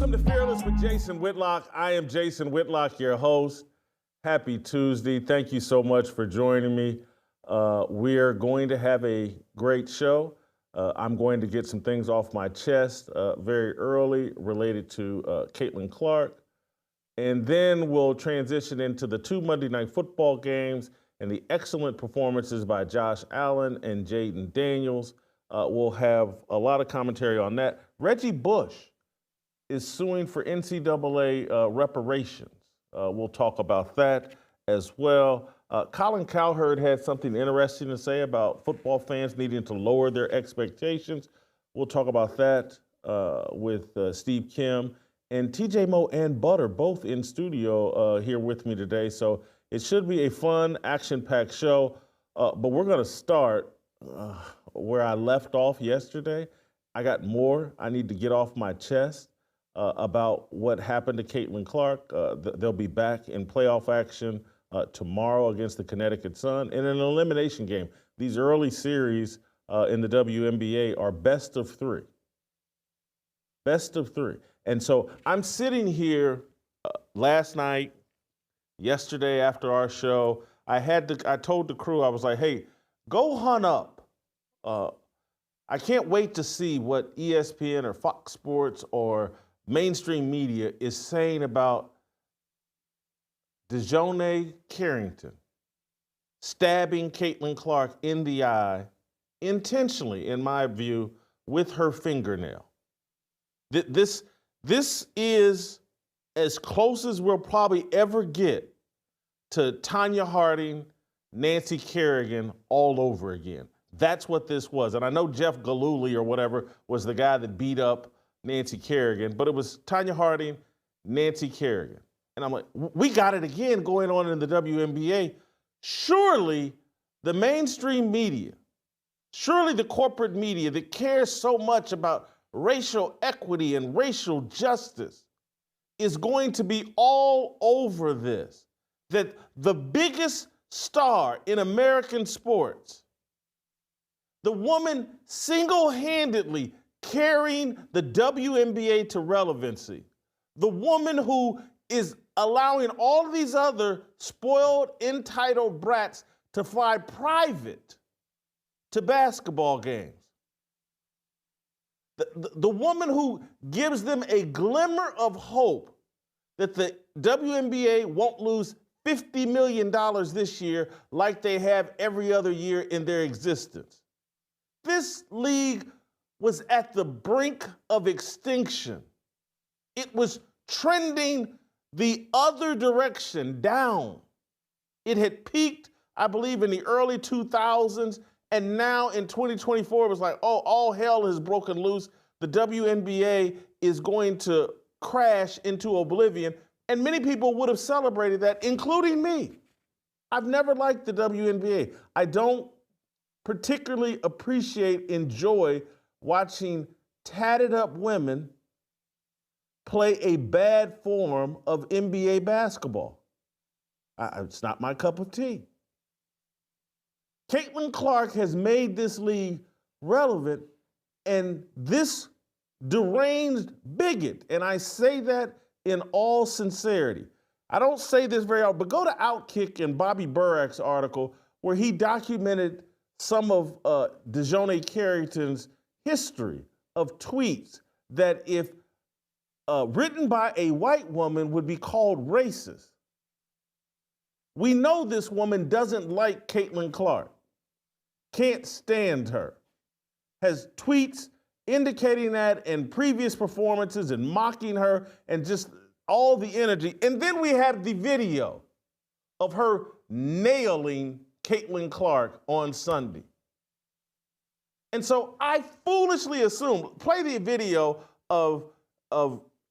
Welcome to Fearless with Jason Whitlock. I am Jason Whitlock, your host. Happy Tuesday. Thank you so much for joining me. We're going to have a great show. I'm going to get some things off my chest very early related to Caitlin Clark. And then we'll transition into the two Monday Night Football games and the excellent performances by Josh Allen and Jayden Daniels. We'll have a lot of commentary on that. Reggie Bush is suing for NCAA reparations. We'll talk about that as well. Colin Cowherd had something interesting to say about football fans needing to lower their expectations. We'll talk about that with Steve Kim. And TJ Moe and Butter both in studio here with me today. So it should be a fun, action-packed show. But we're going to start where I left off yesterday. I got more I need to get off my chest about what happened to Caitlin Clark. They'll be back in playoff action tomorrow against the Connecticut Sun in an elimination game. These early series in the WNBA are best of three. Best of three. And so I'm sitting here last night, yesterday after our show. I told the crew, I was like, hey, go hunt up. I can't wait to see what ESPN or Fox Sports or mainstream media is saying about DiJonai Carrington stabbing Caitlin Clark in the eye intentionally, in my view, with her fingernail. This is as close as we'll probably ever get to Tonya Harding, Nancy Kerrigan all over again. That's what this was. And I know Jeff Gillooly or whatever was the guy that beat up Nancy Kerrigan, but it was Tonya Harding, Nancy Kerrigan. And I'm like, we got it again going on in the WNBA. Surely the mainstream media, surely the corporate media that cares so much about racial equity and racial justice is going to be all over this. That the biggest star in American sports, the woman single-handedly carrying the WNBA to relevancy, the woman who is allowing all these other spoiled, entitled brats to fly private to basketball games, the woman who gives them a glimmer of hope that the WNBA won't lose $50 million this year like they have every other year in their existence. This league was at the brink of extinction. It was trending the other direction, down. It had peaked, I believe, in the early 2000s, and now in 2024, it was like, oh, all hell has broken loose. The WNBA is going to crash into oblivion, and many people would have celebrated that, including me. I've never liked the WNBA. I don't particularly enjoy watching tatted up women play a bad form of NBA basketball. It's not my cup of tea. Caitlin Clark has made this league relevant, and this deranged bigot, and I say that in all sincerity. I don't say this very often, but go to Outkick and Bobby Burak's article where he documented some of DiJonai Carrington's history of tweets that, if written by a white woman, would be called racist. We know this woman doesn't like Caitlin Clark, can't stand her, has tweets indicating that in previous performances and mocking her and just all the energy. And then we have the video of her nailing Caitlin Clark on Sunday. And so I foolishly assumed, play the video of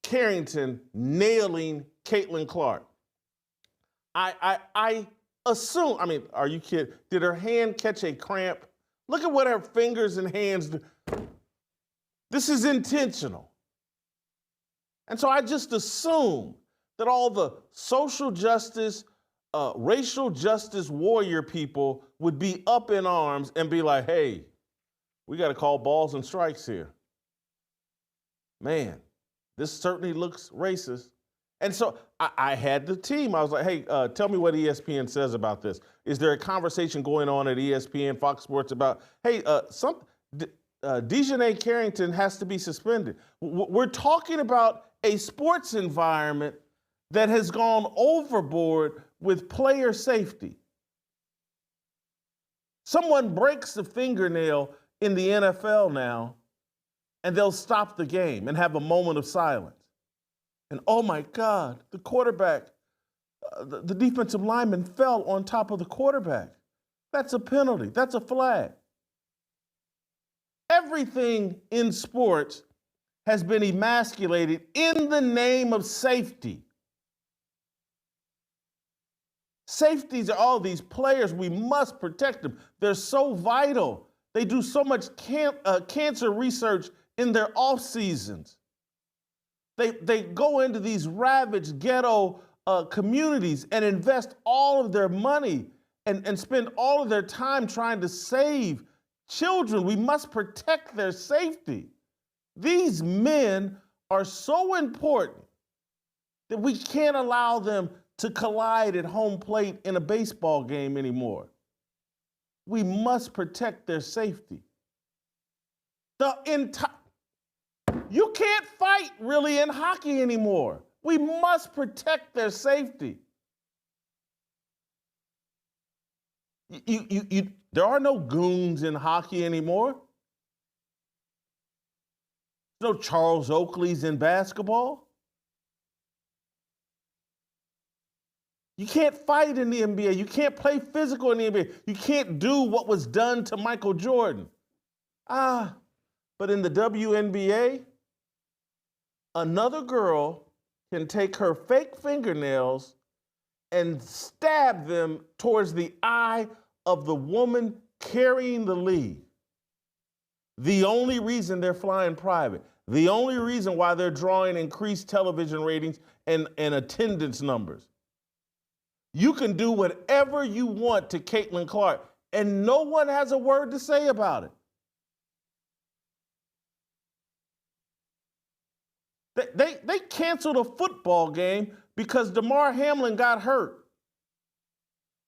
Carrington nailing Caitlin Clark. I assume, I mean, are you kidding? Did her hand catch a cramp? Look at what her fingers and hands do. This is intentional. And so I just assumed that all the social justice, racial justice warrior people would be up in arms and be like, hey, we got to call balls and strikes here. Man, This certainly looks racist. And so I had the team. I was like, hey, tell me what ESPN says about this. Is there a conversation going on at ESPN, Fox Sports about, hey, DiJonai Carrington has to be suspended? We're talking about a sports environment that has gone overboard with player safety. Someone breaks a fingernail in the NFL now, and they'll stop the game and have a moment of silence. And oh my God, the quarterback, the defensive lineman fell on top of the quarterback. That's a penalty. That's a flag. Everything in sports has been emasculated in the name of safety. Safeties are all these players. We must protect them. They're so vital. They do so much cancer research in their off seasons. They go into these ravaged ghetto communities and invest all of their money and spend all of their time trying to save children. We must protect their safety. These men are so important that we can't allow them to collide at home plate in a baseball game anymore. We must protect their safety. You can't fight really in hockey anymore. We must protect their safety. There are no goons in hockey anymore. There's no Charles Oakleys in basketball. You can't fight in the NBA. You can't play physical in the NBA. You can't do what was done to Michael Jordan. But in the WNBA, another girl can take her fake fingernails and stab them towards the eye of the woman carrying the league. The only reason they're flying private, the only reason why they're drawing increased television ratings and attendance numbers. You can do whatever you want to Caitlin Clark, and no one has a word to say about it. They canceled a football game because Damar Hamlin got hurt.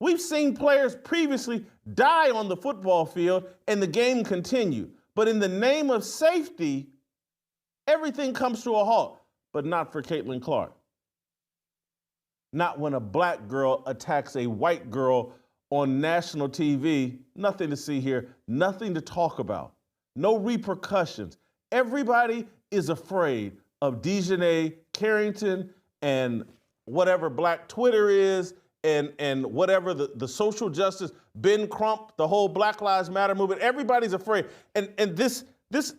We've seen players previously die on the football field and the game continued. But in the name of safety, everything comes to a halt, but not for Caitlin Clark. Not when a black girl attacks a white girl on national TV. Nothing to see here, nothing to talk about, no repercussions. Everybody is afraid of DiJonai Carrington and whatever Black Twitter is and whatever the social justice, Ben Crump, the whole Black Lives Matter movement. Everybody's afraid. And this,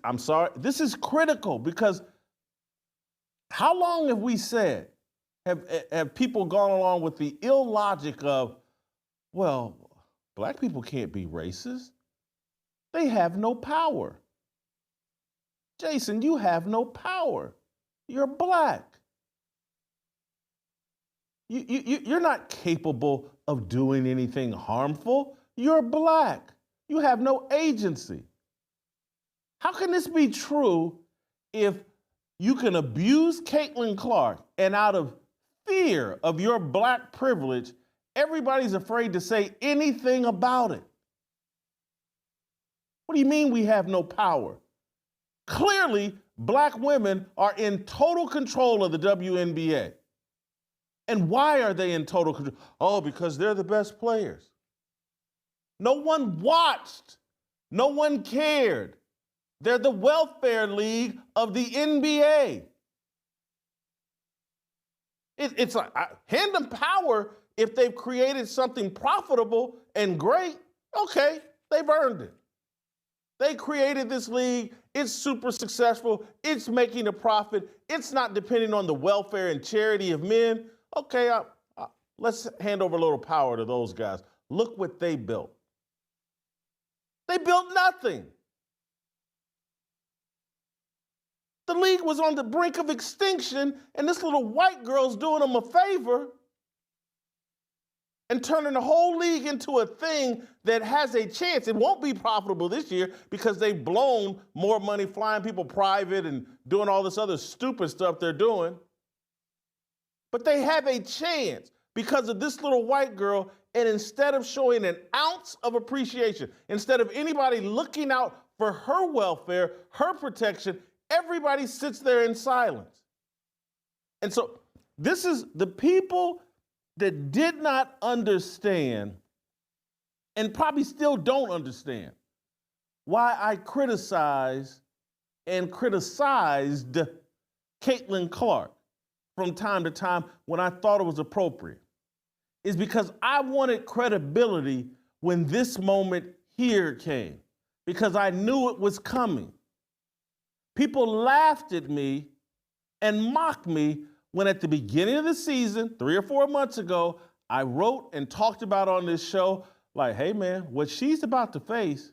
I'm sorry, this is critical because how long have we said, have people gone along with the illogic of, well, black people can't be racist. They have no power. Jason, you have no power. You're black. You're not capable of doing anything harmful. You're black. You have no agency. How can this be true if you can abuse Caitlin Clark and out of fear of your black privilege, everybody's afraid to say anything about it? What do you mean we have no power? Clearly, black women are in total control of the WNBA. And why are they in total control? Oh, because they're the best players. No one watched. No one cared. They're the welfare league of the NBA. It's like, hand them power if they've created something profitable and great. Okay, they've earned it. They created this league. It's super successful. It's making a profit. It's not depending on the welfare and charity of men. Okay, let's hand over a little power to those guys. Look what they built. They built nothing. The league was on the brink of extinction, and this little white girl's doing them a favor. and turning the whole league into a thing that has a chance. It won't be profitable this year because they've blown more money flying people private and doing all this other stupid stuff they're doing. But they have a chance because of this little white girl, and instead of showing an ounce of appreciation, instead of anybody looking out for her welfare, her protection, everybody sits there in silence. And so this is the people that did not understand and probably still don't understand why I criticized Caitlin Clark from time to time when I thought it was appropriate, is because I wanted credibility when this moment here came, because I knew it was coming. People laughed at me and mocked me when at the beginning of the season, 3 or 4 months ago, I wrote and talked about on this show, like, hey man, what she's about to face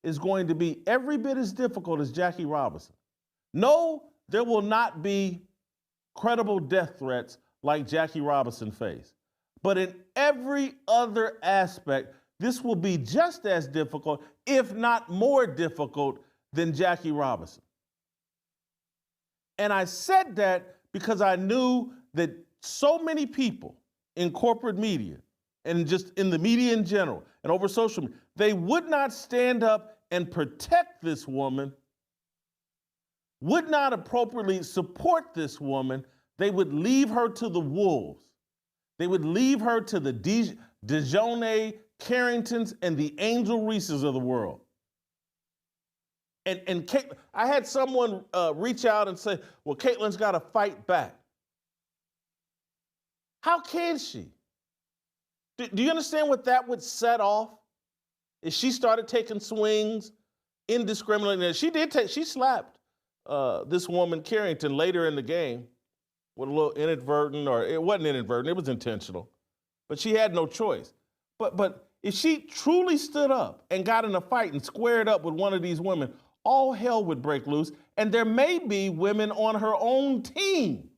is going to be every bit as difficult as Jackie Robinson. No, there will not be credible death threats like Jackie Robinson faced. But in every other aspect, this will be just as difficult, if not more difficult, than Jackie Robinson. And I said that because I knew that so many people in corporate media and just in the media in general and over social media, they would not stand up and protect this woman, would not appropriately support this woman. They would leave her to the wolves. They would leave her to the DiJonai Carringtons and the Angel Reeses of the world. And Kate, I had someone reach out and say, well, Caitlin's got to fight back. How can she? Do you understand what that would set off? If she started taking swings indiscriminately. She slapped this woman, Carrington, later in the game with a little inadvertent, or it wasn't inadvertent, it was intentional. But she had no choice. But if she truly stood up and got in a fight and squared up with one of these women, all hell would break loose, and there may be women on her own team,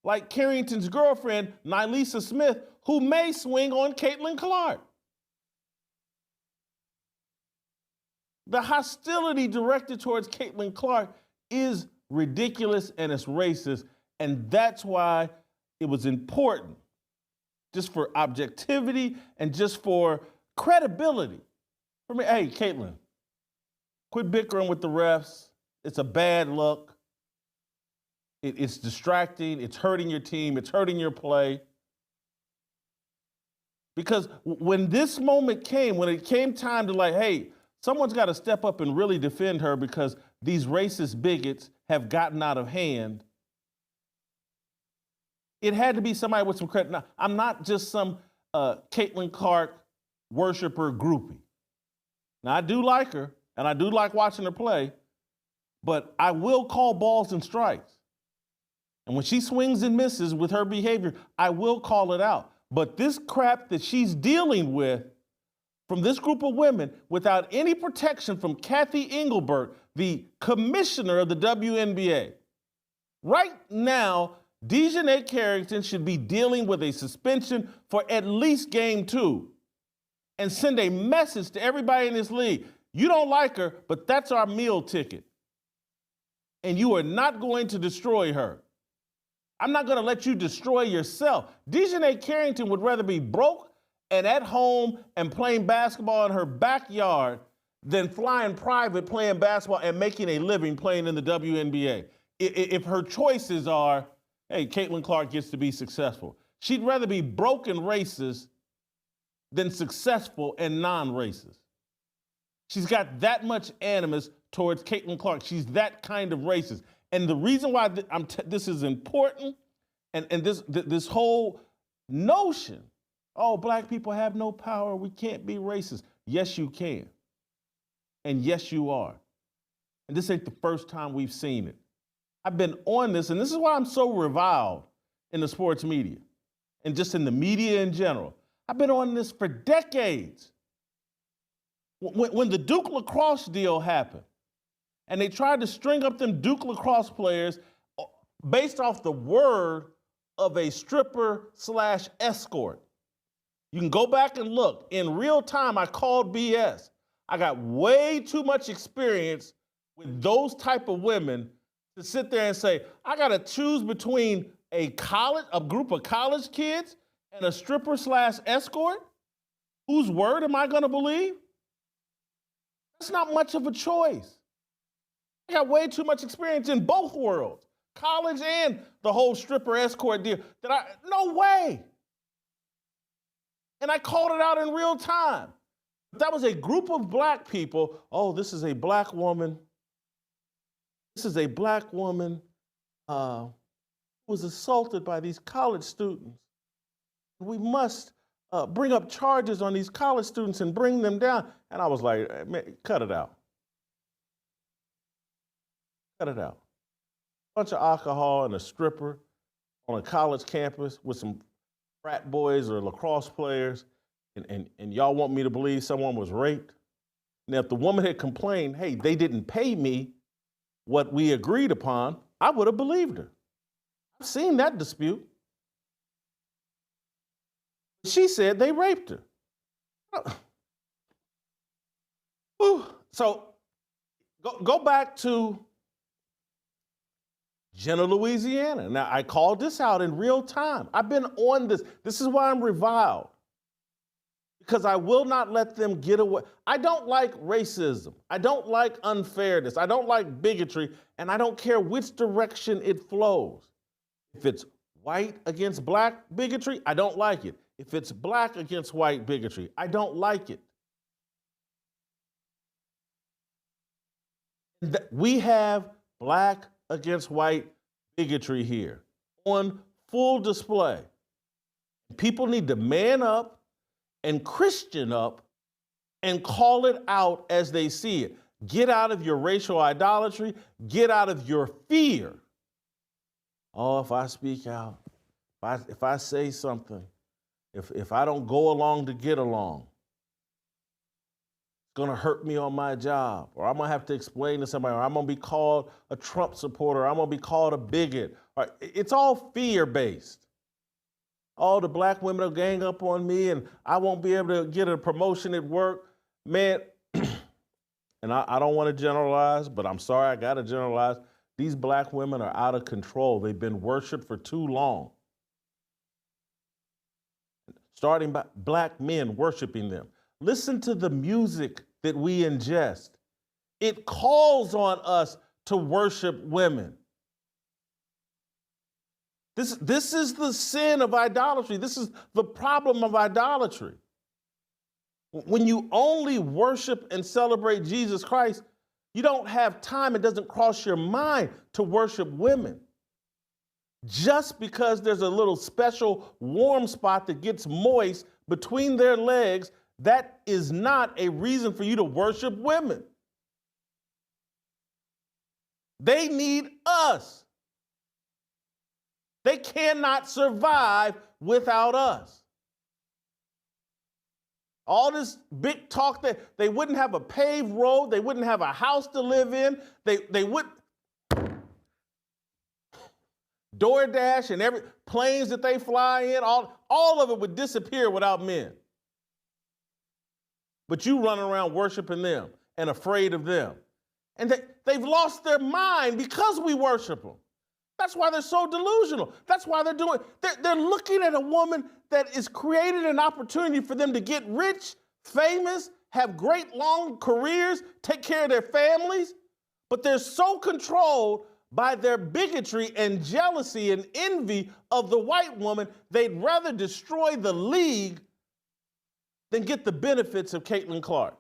like Carrington's girlfriend, Nylisa Smith, who may swing on Caitlin Clark. The hostility directed towards Caitlin Clark is ridiculous and it's racist, and that's why it was important, just for objectivity and just for credibility. For me, hey, Caitlin, quit bickering with the refs. It's a bad look. It's distracting. It's hurting your team. It's hurting your play. Because when this moment came, when it came time to like, hey, someone's got to step up and really defend her because these racist bigots have gotten out of hand, it had to be somebody with some credit. Now, I'm not just some Caitlin Clark worshiper groupie. Now, I do like her, and I do like watching her play, but I will call balls and strikes. And when she swings and misses with her behavior, I will call it out. But this crap that she's dealing with from this group of women without any protection from Kathy Engelbert, the commissioner of the WNBA. Right now, DiJonai Carrington should be dealing with a suspension for at least game 2 and send a message to everybody in this league. You don't like her, but that's our meal ticket. And you are not going to destroy her. I'm not going to let you destroy yourself. DiJonai Carrington would rather be broke and at home and playing basketball in her backyard than flying private playing basketball and making a living playing in the WNBA. If her choices are, hey, Caitlin Clark gets to be successful, she'd rather be broke and racist than successful and non-racist. She's got that much animus towards Caitlin Clark. She's that kind of racist. And the reason why this is important, and this whole notion, oh, black people have no power, we can't be racist. Yes, you can. And yes, you are. And this ain't the first time we've seen it. I've been on this, and this is why I'm so reviled in the sports media and just in the media in general. I've been on this for decades. When the Duke lacrosse deal happened, and they tried to string up them Duke lacrosse players based off the word of a stripper/escort. You can go back and look. In real time, I called BS. I got way too much experience with those type of women to sit there and say, I got to choose between a group of college kids and a stripper/escort? Whose word am I going to believe? That's not much of a choice. I got way too much experience in both worlds, college and the whole stripper/escort deal. No way. And I called it out in real time. That was a group of black people. Oh, this is a black woman. This is a black woman who was assaulted by these college students. We must bring up charges on these college students and bring them down. And I was like, man, cut it out. Cut it out. A bunch of alcohol and a stripper on a college campus with some frat boys or lacrosse players, and y'all want me to believe someone was raped? Now, if the woman had complained, hey, they didn't pay me what we agreed upon, I would have believed her. I've seen that dispute. She said they raped her. So go back to Jenna, Louisiana. Now, I called this out in real time. I've been on this. This is why I'm reviled. Because I will not let them get away. I don't like racism. I don't like unfairness. I don't like bigotry. And I don't care which direction it flows. If it's white against black bigotry, I don't like it. If it's black against white bigotry, I don't like it. We have black against white bigotry here on full display. People need to man up and Christian up and call it out as they see it. Get out of your racial idolatry. Get out of your fear. Oh, if I speak out, if I say something, if I don't go along to get along, it's going to hurt me on my job, or I'm going to have to explain to somebody, or I'm going to be called a Trump supporter, or I'm going to be called a bigot. It's all fear-based. Oh, the black women will gang up on me and I won't be able to get a promotion at work. Man, and I don't want to generalize, but I'm sorry, I got to generalize. These black women are out of control. They've been worshiped for too long. Starting by black men worshiping them. Listen to the music that we ingest. It calls on us to worship women. This is the sin of idolatry. This is the problem of idolatry. When you only worship and celebrate Jesus Christ, you don't have time, it doesn't cross your mind to worship women. Just because there's a little special warm spot that gets moist between their legs, that is not a reason for you to worship women. They need us. They cannot survive without us. All this big talk that they wouldn't have a paved road, they wouldn't have a house to live in, they would DoorDash and every planes that they fly in, all of it would disappear without men. But you run around worshiping them and afraid of them. And they've lost their mind because we worship them. That's why they're so delusional. That's why they're looking at a woman that is created an opportunity for them to get rich, famous, have great long careers, take care of their families, but they're so controlled by their bigotry and jealousy and envy of the white woman, they'd rather destroy the league than get the benefits of Caitlin Clark.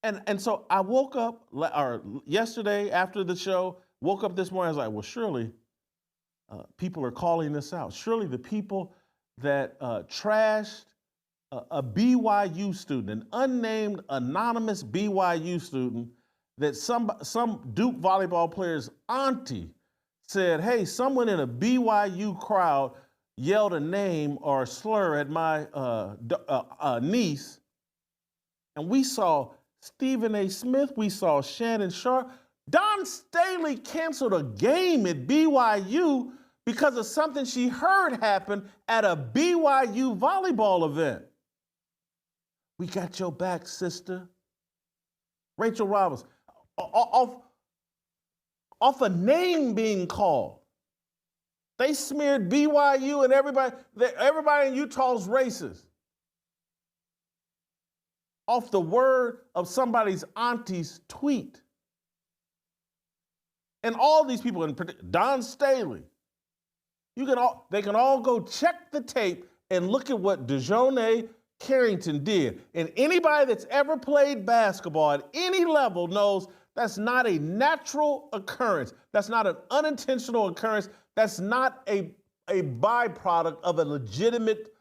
And so I woke up, yesterday after the show, woke up this morning, I was like, well, surely people are calling this out. Surely the people that trashed a BYU student, an unnamed, anonymous BYU student, that some Duke volleyball player's auntie said, hey, someone in a BYU crowd yelled a name or a slur at my niece, and we saw Stephen A. Smith, we saw Shannon Sharp. Don Staley canceled a game at BYU because of something she heard happen at a BYU volleyball event. We got your back, sister. Rachel Roberts, off a name being called. They smeared BYU and everybody in Utah's racist. Off the word of somebody's auntie's tweet. And all these people, Don Staley, they can all go check the tape and look at what DiJonai Carrington did. And anybody that's ever played basketball at any level knows that's not a natural occurrence. That's not an unintentional occurrence. That's not a byproduct of a legitimate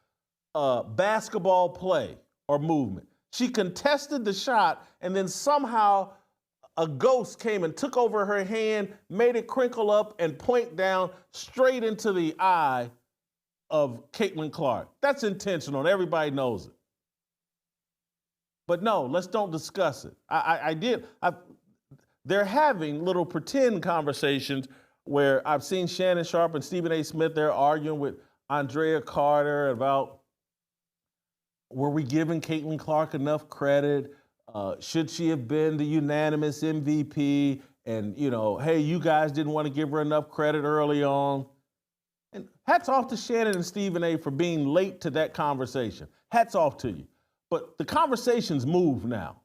basketball play or movement. She contested the shot, and then somehow a ghost came and took over her hand, made it crinkle up and point down straight into the eye of Caitlin Clark. That's intentional, and everybody knows it. But no, let's don't discuss it. They're having little pretend conversations where I've seen Shannon Sharpe and Stephen A. Smith, they're arguing with Andrea Carter about, were we giving Caitlin Clark enough credit? Should she have been the unanimous MVP? And, hey, you guys didn't want to give her enough credit early on. And hats off to Shannon and Stephen A. for being late to that conversation. Hats off to you. But the conversation's moved now.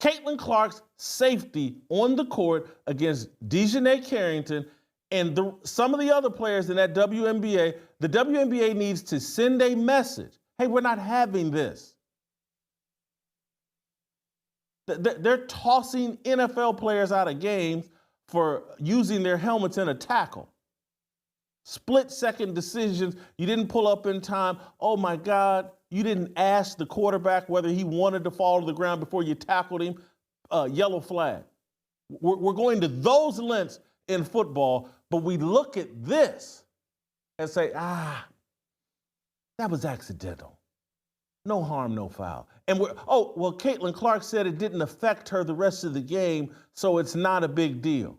Caitlin Clark's safety on the court against DiJonai Carrington and some of the other players in that WNBA, the WNBA needs to send a message. Hey, we're not having this. They're tossing NFL players out of games for using their helmets in a tackle. Split-second decisions. You didn't pull up in time. Oh, my God. You didn't ask the quarterback whether he wanted to fall to the ground before you tackled him. Yellow flag. We're going to those lengths in football, but we look at this and say, that was accidental. No harm, no foul. And Caitlin Clark said it didn't affect her the rest of the game, so it's not a big deal.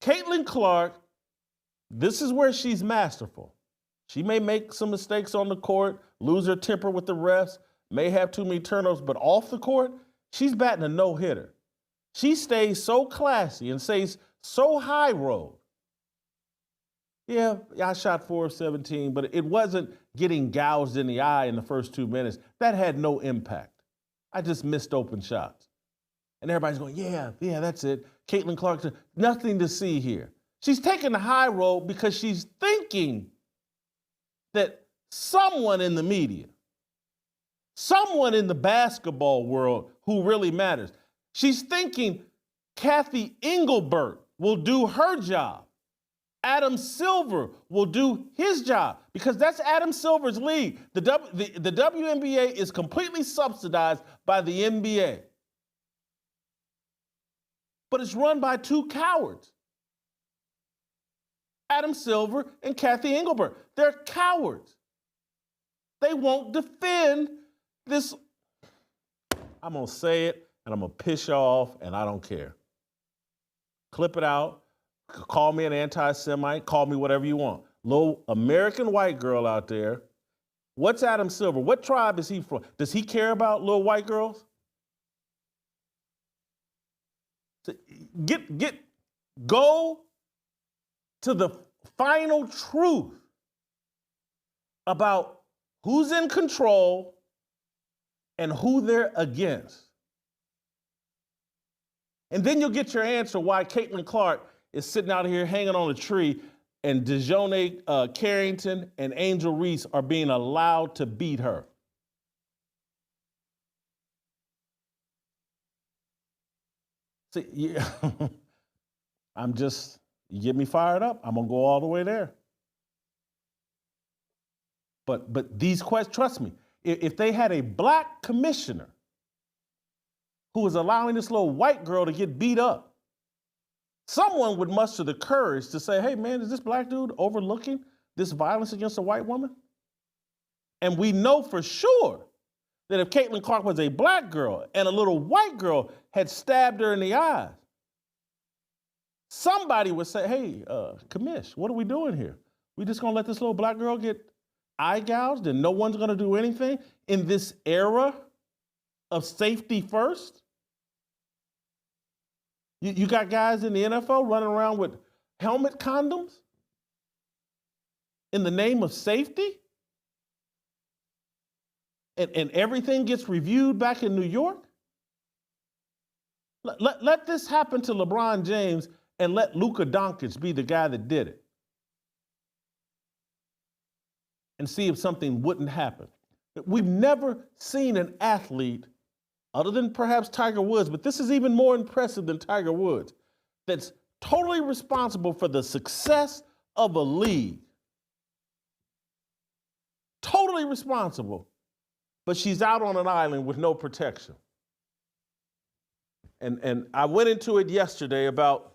Caitlin Clark, this is where she's masterful. She may make some mistakes on the court, lose her temper with the refs, may have too many turnovers, but off the court, she's batting a no-hitter. She stays so classy and stays so high road. Yeah, I shot 4 of 17, but it wasn't getting gouged in the eye in the first 2 minutes. That had no impact. I just missed open shots. And everybody's going, yeah, that's it. Caitlin Clark, nothing to see here. She's taking the high road because she's thinking that someone in the media, someone in the basketball world who really matters, she's thinking Kathy Engelbert will do her job. Adam Silver will do his job because that's Adam Silver's league. The WNBA is completely subsidized by the NBA. But it's run by two cowards. Adam Silver and Kathy Engelbert. They're cowards. They won't defend this. I'm going to say it, and I'm going to piss you off, and I don't care. Clip it out. Call me an anti-Semite. Call me whatever you want. Little American white girl out there. What's Adam Silver? What tribe is he from? Does he care about little white girls? Go to the final truth about who's in control and who they're against. And then you'll get your answer why Caitlin Clark is sitting out here hanging on a tree and DiJonai Carrington and Angel Reese are being allowed to beat her. See, yeah, you get me fired up, I'm going to go all the way there. But these questions, trust me, if they had a black commissioner who was allowing this little white girl to get beat up, someone would muster the courage to say, hey, man, is this black dude overlooking this violence against a white woman? And we know for sure that if Caitlin Clark was a black girl and a little white girl had stabbed her in the eyes, somebody would say, hey, commish, what are we doing here? We just gonna let this little black girl get eye gouged and no one's gonna do anything in this era of safety first? You got guys in the NFL running around with helmet condoms in the name of safety? And everything gets reviewed back in New York? Let this happen to LeBron James and let Luka Doncic be the guy that did it. And see if something wouldn't happen. We've never seen an athlete, other than perhaps Tiger Woods, but this is even more impressive than Tiger Woods, that's totally responsible for the success of a league. Totally responsible. But she's out on an island with no protection. And I went into it yesterday about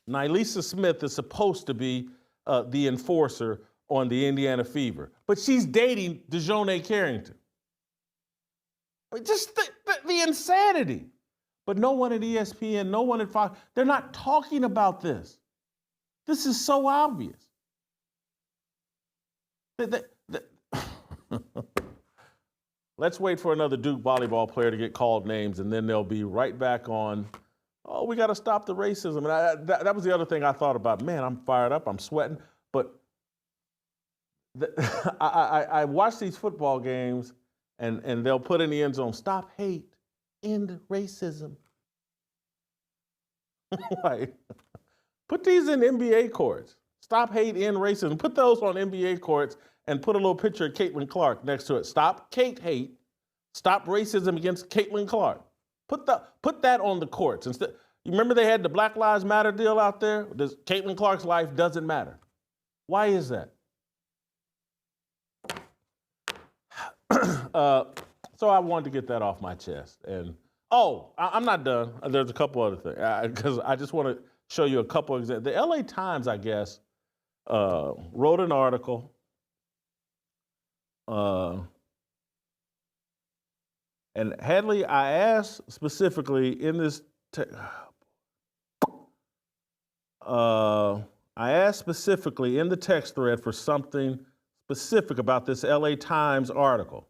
Nylisa Smith is supposed to be the enforcer on the Indiana Fever, but she's dating DiJonai Carrington. I mean, just the insanity. But no one at ESPN, no one at Fox, they're not talking about this. This is so obvious. Let's wait for another Duke volleyball player to get called names, and then they'll be right back on, oh, we got to stop the racism. And that was the other thing I thought about. Man, I'm fired up, I'm sweating. But I watch these football games, and they'll put in the end zone, stop hate, end racism. Like, put these in NBA courts. Stop hate, end racism. Put those on NBA courts and put a little picture of Caitlin Clark next to it. Stop Kate hate. Stop racism against Caitlin Clark. Put that on the courts. Instead, you remember they had the Black Lives Matter deal out there? Caitlin Clark's life doesn't matter. Why is that? So I wanted to get that off my chest. And I'm not done. There's a couple other things because I just want to show you a couple of examples. The LA Times, I guess, wrote an article. And Hadley, I asked specifically in this, in the text thread for something specific about this LA Times article.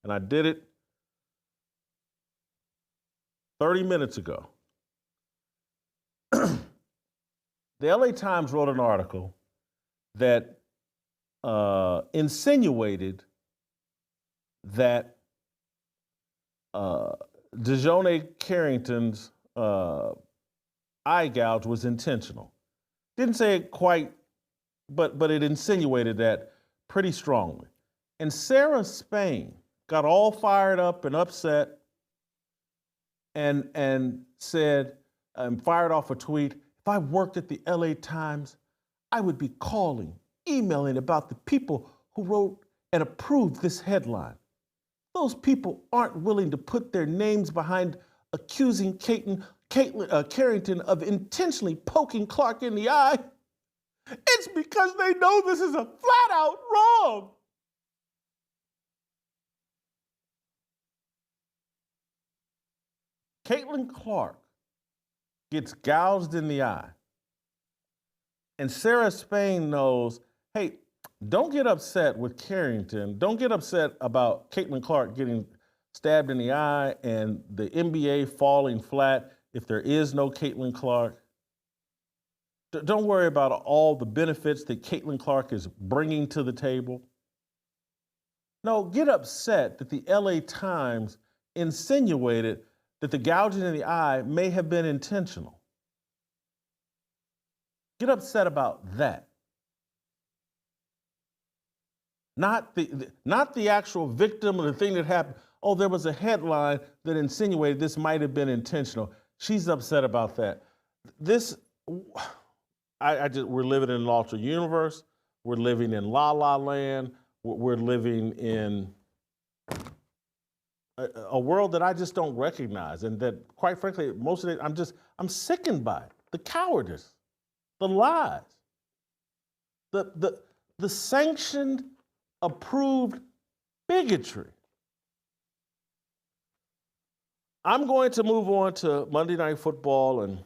And I did it 30 minutes ago. The LA Times wrote an article that insinuated that DiJonai Carrington's eye gouge was intentional. Didn't say it quite, but it insinuated that pretty strongly. And Sarah Spain got all fired up and upset and said, and fired off a tweet, if I worked at the LA Times, I would be calling, emailing about the people who wrote and approved this headline. Those people aren't willing to put their names behind accusing Carrington of intentionally poking Clark in the eye. It's because they know this is a flat out wrong. Caitlin Clark gets gouged in the eye. And Sarah Spain knows, hey, don't get upset with Carrington. Don't get upset about Caitlin Clark getting stabbed in the eye and the NBA falling flat if there is no Caitlin Clark. Don't worry about all the benefits that Caitlin Clark is bringing to the table. No, get upset that the LA Times insinuated that the gouging in the eye may have been intentional. Get upset about that. Not the actual victim or the thing that happened. Oh, there was a headline that insinuated this might have been intentional. She's upset about that. We're living in an altered universe. We're living in La La Land. We're living in a world that I just don't recognize, and that, quite frankly, most of it, I'm sickened by it. The cowardice, the lies, the sanctioned, approved bigotry. I'm going to move on to Monday Night Football, and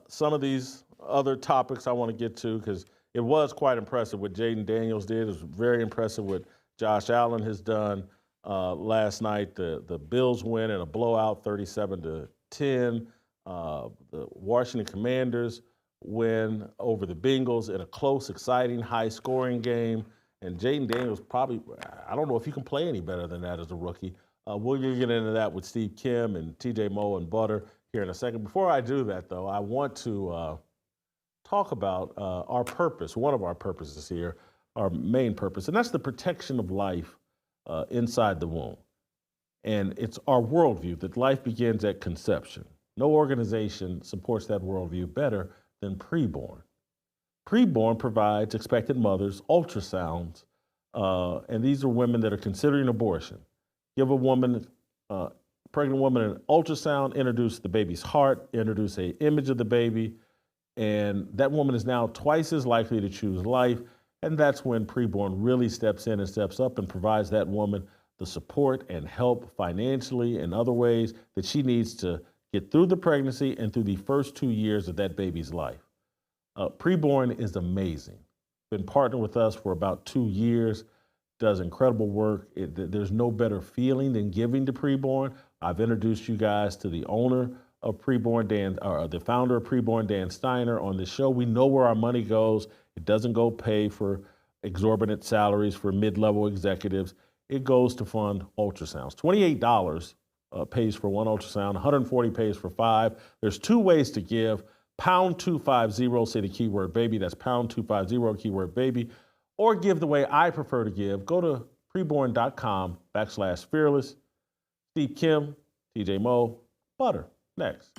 Some of these other topics I want to get to because it was quite impressive what Jayden Daniels did. It was very impressive what Josh Allen has done last night. The Bills win in a blowout, 37-10. The Washington Commanders win over the Bengals in a close, exciting, high-scoring game. And Jayden Daniels probably, I don't know if he can play any better than that as a rookie. We'll get into that with Steve Kim and TJ Moe and Butter here in a second. Before I do that, though, I want to talk about our purpose, one of our purposes here, our main purpose, and that's the protection of life inside the womb. And it's our worldview that life begins at conception. No organization supports that worldview better than preborn. Preborn provides expectant mothers ultrasounds, and these are women that are considering abortion. Give a woman, pregnant woman, an ultrasound, introduce the baby's heart, introduce an image of the baby, and that woman is now twice as likely to choose life. And that's when preborn really steps in and steps up and provides that woman the support and help financially and other ways that she needs to get through the pregnancy and through the first 2 years of that baby's life. Preborn is amazing. Been partnering with us for about 2 years, does incredible work. There's no better feeling than giving to Preborn. I've introduced you guys to the owner of Preborn, the founder of Preborn, Dan Steiner, on this show. We know where our money goes. It doesn't go pay for exorbitant salaries for mid-level executives. It goes to fund ultrasounds. $28 pays for one ultrasound, $140 pays for 5. There's 2 ways to give. Pound 250, say the keyword baby. That's pound 250, keyword baby. Or give the way I prefer to give. Go to preborn.com/fearless. Steve Kim, TJ Moe, Butter. Next.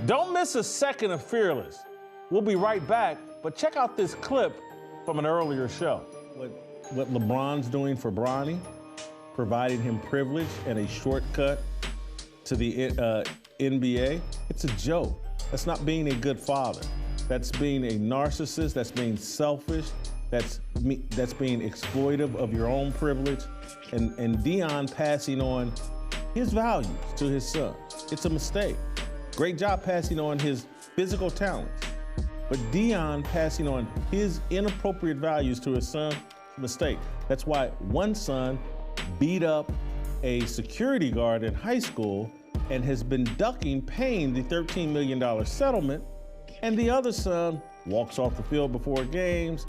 Don't miss a second of Fearless. We'll be right back, but check out this clip from an earlier show. What LeBron's doing for Bronny, providing him privilege and a shortcut to the NBA, it's a joke. That's not being a good father. That's being a narcissist. That's being selfish. That's being exploitive of your own privilege. And Deion passing on his values to his son. It's a mistake. Great job passing on his physical talents. But Deion passing on his inappropriate values to his son, mistake. That's why one son beat up a security guard in high school and has been ducking paying the $13 million settlement. And the other son walks off the field before games,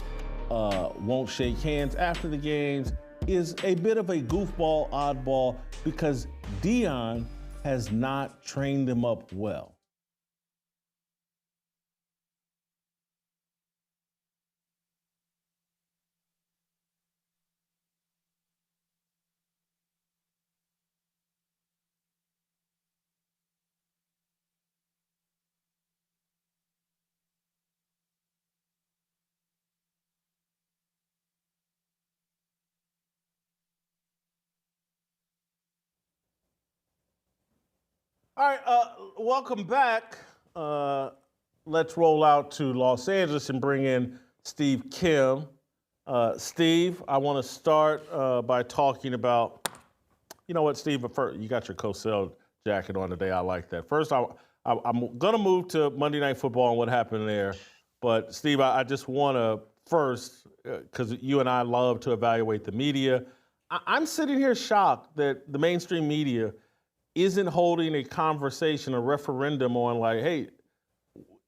won't shake hands after the games, is a bit of a goofball, oddball, because Deion has not trained them up well. All right, welcome back. Let's roll out to Los Angeles and bring in Steve Kim. Steve, I want to start by talking about, you know what, Steve, first, you got your Cosell jacket on today. I like that. First, I'm going to move to Monday Night Football and what happened there. But, Steve, I just want to first, because you and I love to evaluate the media, I'm sitting here shocked that the mainstream media isn't holding a conversation, a referendum on like, hey,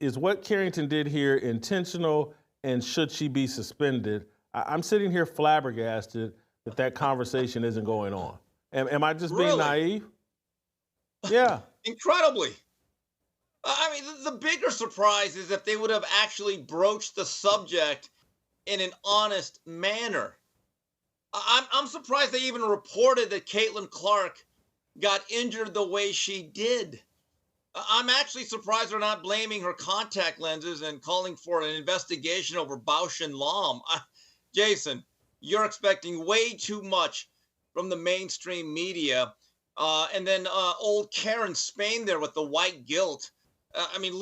is what Carrington did here intentional and should she be suspended? I'm sitting here flabbergasted that conversation isn't going on. Am I just being naive? Yeah. Incredibly. I mean, the bigger surprise is if they would have actually broached the subject in an honest manner. I'm surprised they even reported that Caitlin Clark got injured the way she did. I'm actually surprised they're not blaming her contact lenses and calling for an investigation over Bausch and Lomb. Jason, you're expecting way too much from the mainstream media. And then old Karen Spain there with the white guilt.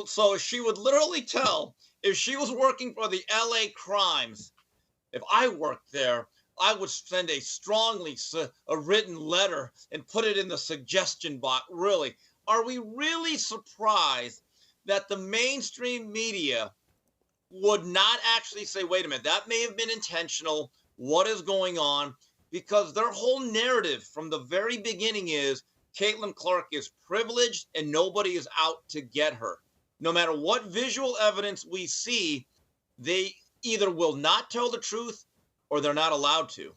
So she would literally tell if she was working for the LA Crimes, if I worked there, I would send a written letter and put it in the suggestion box. Really, are we really surprised that the mainstream media would not actually say, wait a minute, that may have been intentional. What is going on? Because their whole narrative from the very beginning is Caitlin Clark is privileged and nobody is out to get her. No matter what visual evidence we see, they either will not tell the truth or they're not allowed to.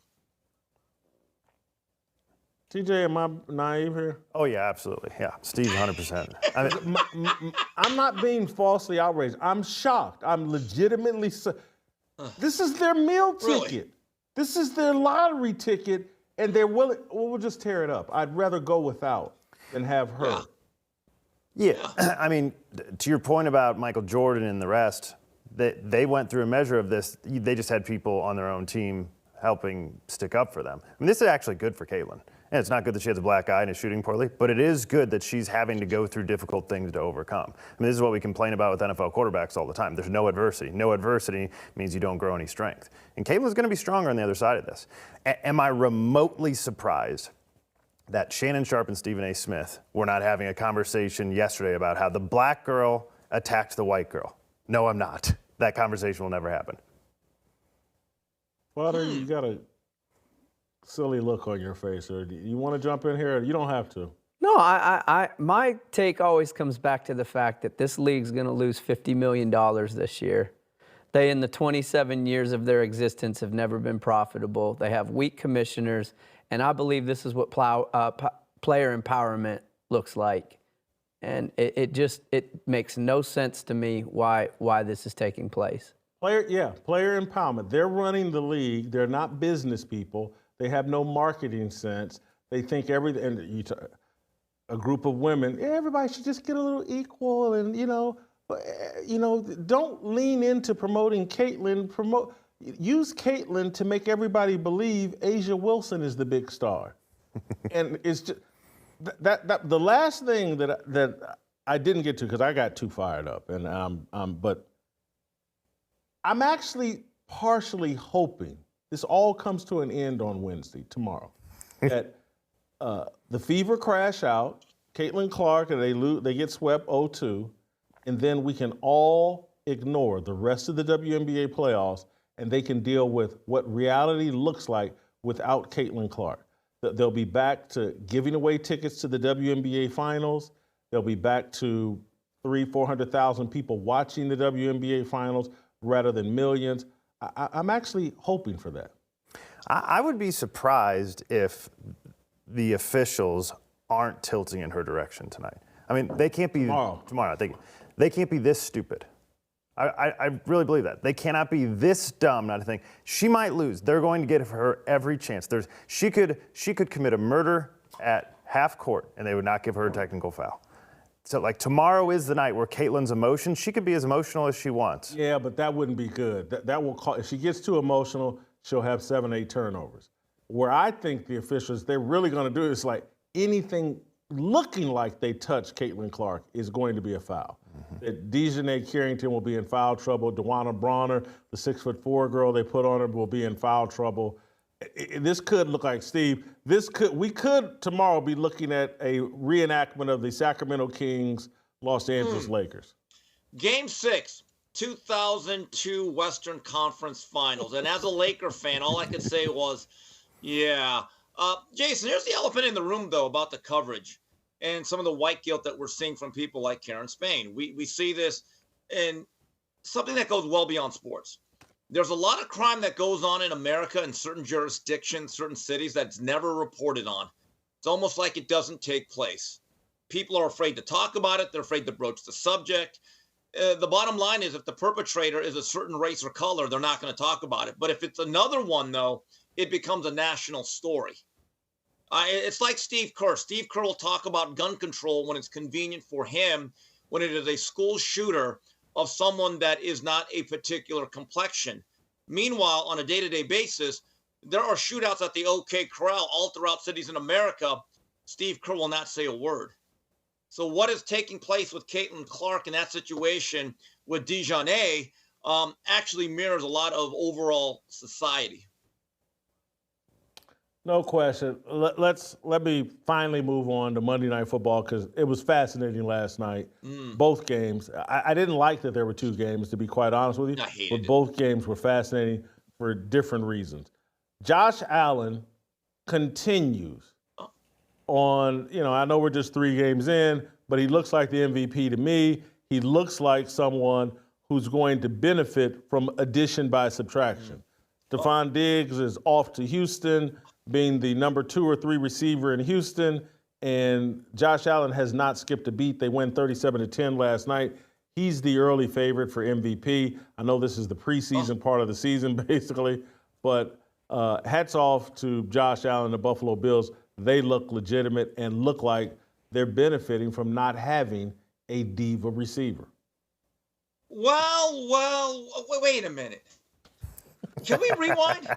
TJ, am I naive here? Oh, yeah, absolutely. Yeah, Steve's 100%. I'm not being falsely outraged. I'm shocked. I'm legitimately. This is their meal ticket. Really? This is their lottery ticket, and they're willing. Well, we'll just tear it up. I'd rather go without than have her. Yeah. I mean, to your point about Michael Jordan and the rest, they went through a measure of this. They just had people on their own team helping stick up for them. I mean, this is actually good for Caitlin. And it's not good that she has a black eye and is shooting poorly, but it is good that she's having to go through difficult things to overcome. I mean, this is what we complain about with NFL quarterbacks all the time. There's no adversity. No adversity means you don't grow any strength. And Caitlin's going to be stronger on the other side of this. Am I remotely surprised that Shannon Sharp and Stephen A. Smith were not having a conversation yesterday about how the black girl attacked the white girl? No, I'm not. That conversation will never happen. Father, you got a silly look on your face. Or do you want to jump in here? You don't have to. No, my take always comes back to the fact that this league's going to lose $50 million this year. They, in the 27 years of their existence, have never been profitable. They have weak commissioners, and I believe this is what player empowerment looks like. And it makes no sense to me why this is taking place. Player empowerment. They're running the league. They're not business people. They have no marketing sense. They think everything. And a group of women, everybody should just get a little equal, and don't lean into promoting Caitlin. Use Caitlin to make everybody believe Asia Wilson is the big star. And it's just that the last thing that I didn't get to because I got too fired up, but I'm actually partially hoping this all comes to an end on Wednesday, tomorrow, that the Fever crash out, Caitlin Clark, and they get swept 0-2, and then we can all ignore the rest of the WNBA playoffs, and they can deal with what reality looks like without Caitlin Clark. They'll be back to giving away tickets to the WNBA finals. They'll be back to 400,000 people watching the WNBA finals rather than millions. I'm actually hoping for that. I would be surprised if the officials aren't tilting in her direction tonight. I mean, they can't be tomorrow. They can't be this stupid. I really believe that. They cannot be this dumb not to think she might lose. They're going to give her every chance. She could commit a murder at half court and they would not give her a technical foul. So, like, tomorrow is the night where Caitlin's emotion, she could be as emotional as she wants. Yeah, but that wouldn't be good. That will if she gets too emotional, she'll have 7-8 turnovers. Where I think the officials, they're really going to do is like anything looking like they touch Caitlin Clark is going to be a foul. That DiJonai Carrington will be in foul trouble. DeWanna Bronner, the 6'4" girl they put on her, will be in foul trouble. This could look like, Steve, we could tomorrow be looking at a reenactment of the Sacramento Kings, Los Angeles Lakers. Game 6, 2002 Western Conference Finals. And as a Laker fan, all I could say was, yeah. Jason, here's the elephant in the room, though, about the coverage and some of the white guilt that we're seeing from people like Karen Spain. We see this in something that goes well beyond sports. There's a lot of crime that goes on in America in certain jurisdictions, certain cities that's never reported on. It's almost like it doesn't take place. People are afraid to talk about it. They're afraid to broach the subject. The bottom line is if the perpetrator is a certain race or color, they're not going to talk about it. But if it's another one, though, it becomes a national story. It's like Steve Kerr. Steve Kerr will talk about gun control when it's convenient for him, when it is a school shooter of someone that is not a particular complexion. Meanwhile, on a day-to-day basis, there are shootouts at the OK Corral all throughout cities in America. Steve Kerr will not say a word. So what is taking place with Caitlin Clark in that situation with DiJonai actually mirrors a lot of overall society. No question. Let me finally move on to Monday Night Football because it was fascinating last night. Both games. I didn't like that there were two games, to be quite honest with you. I hated but it. both games were fascinating for different reasons. Josh Allen continues on, I know we're just 3 games in, but he looks like the MVP to me. He looks like someone who's going to benefit from addition by subtraction. Stephon Diggs is off to Houston, being the number 2 or 3 receiver in Houston, and Josh Allen has not skipped a beat. They win 37-10 last night. He's the early favorite for MVP. I know this is the preseason part of the season, basically, but hats off to Josh Allen and the Buffalo Bills. They look legitimate and look like they're benefiting from not having a diva receiver. Well, wait a minute. Can we rewind?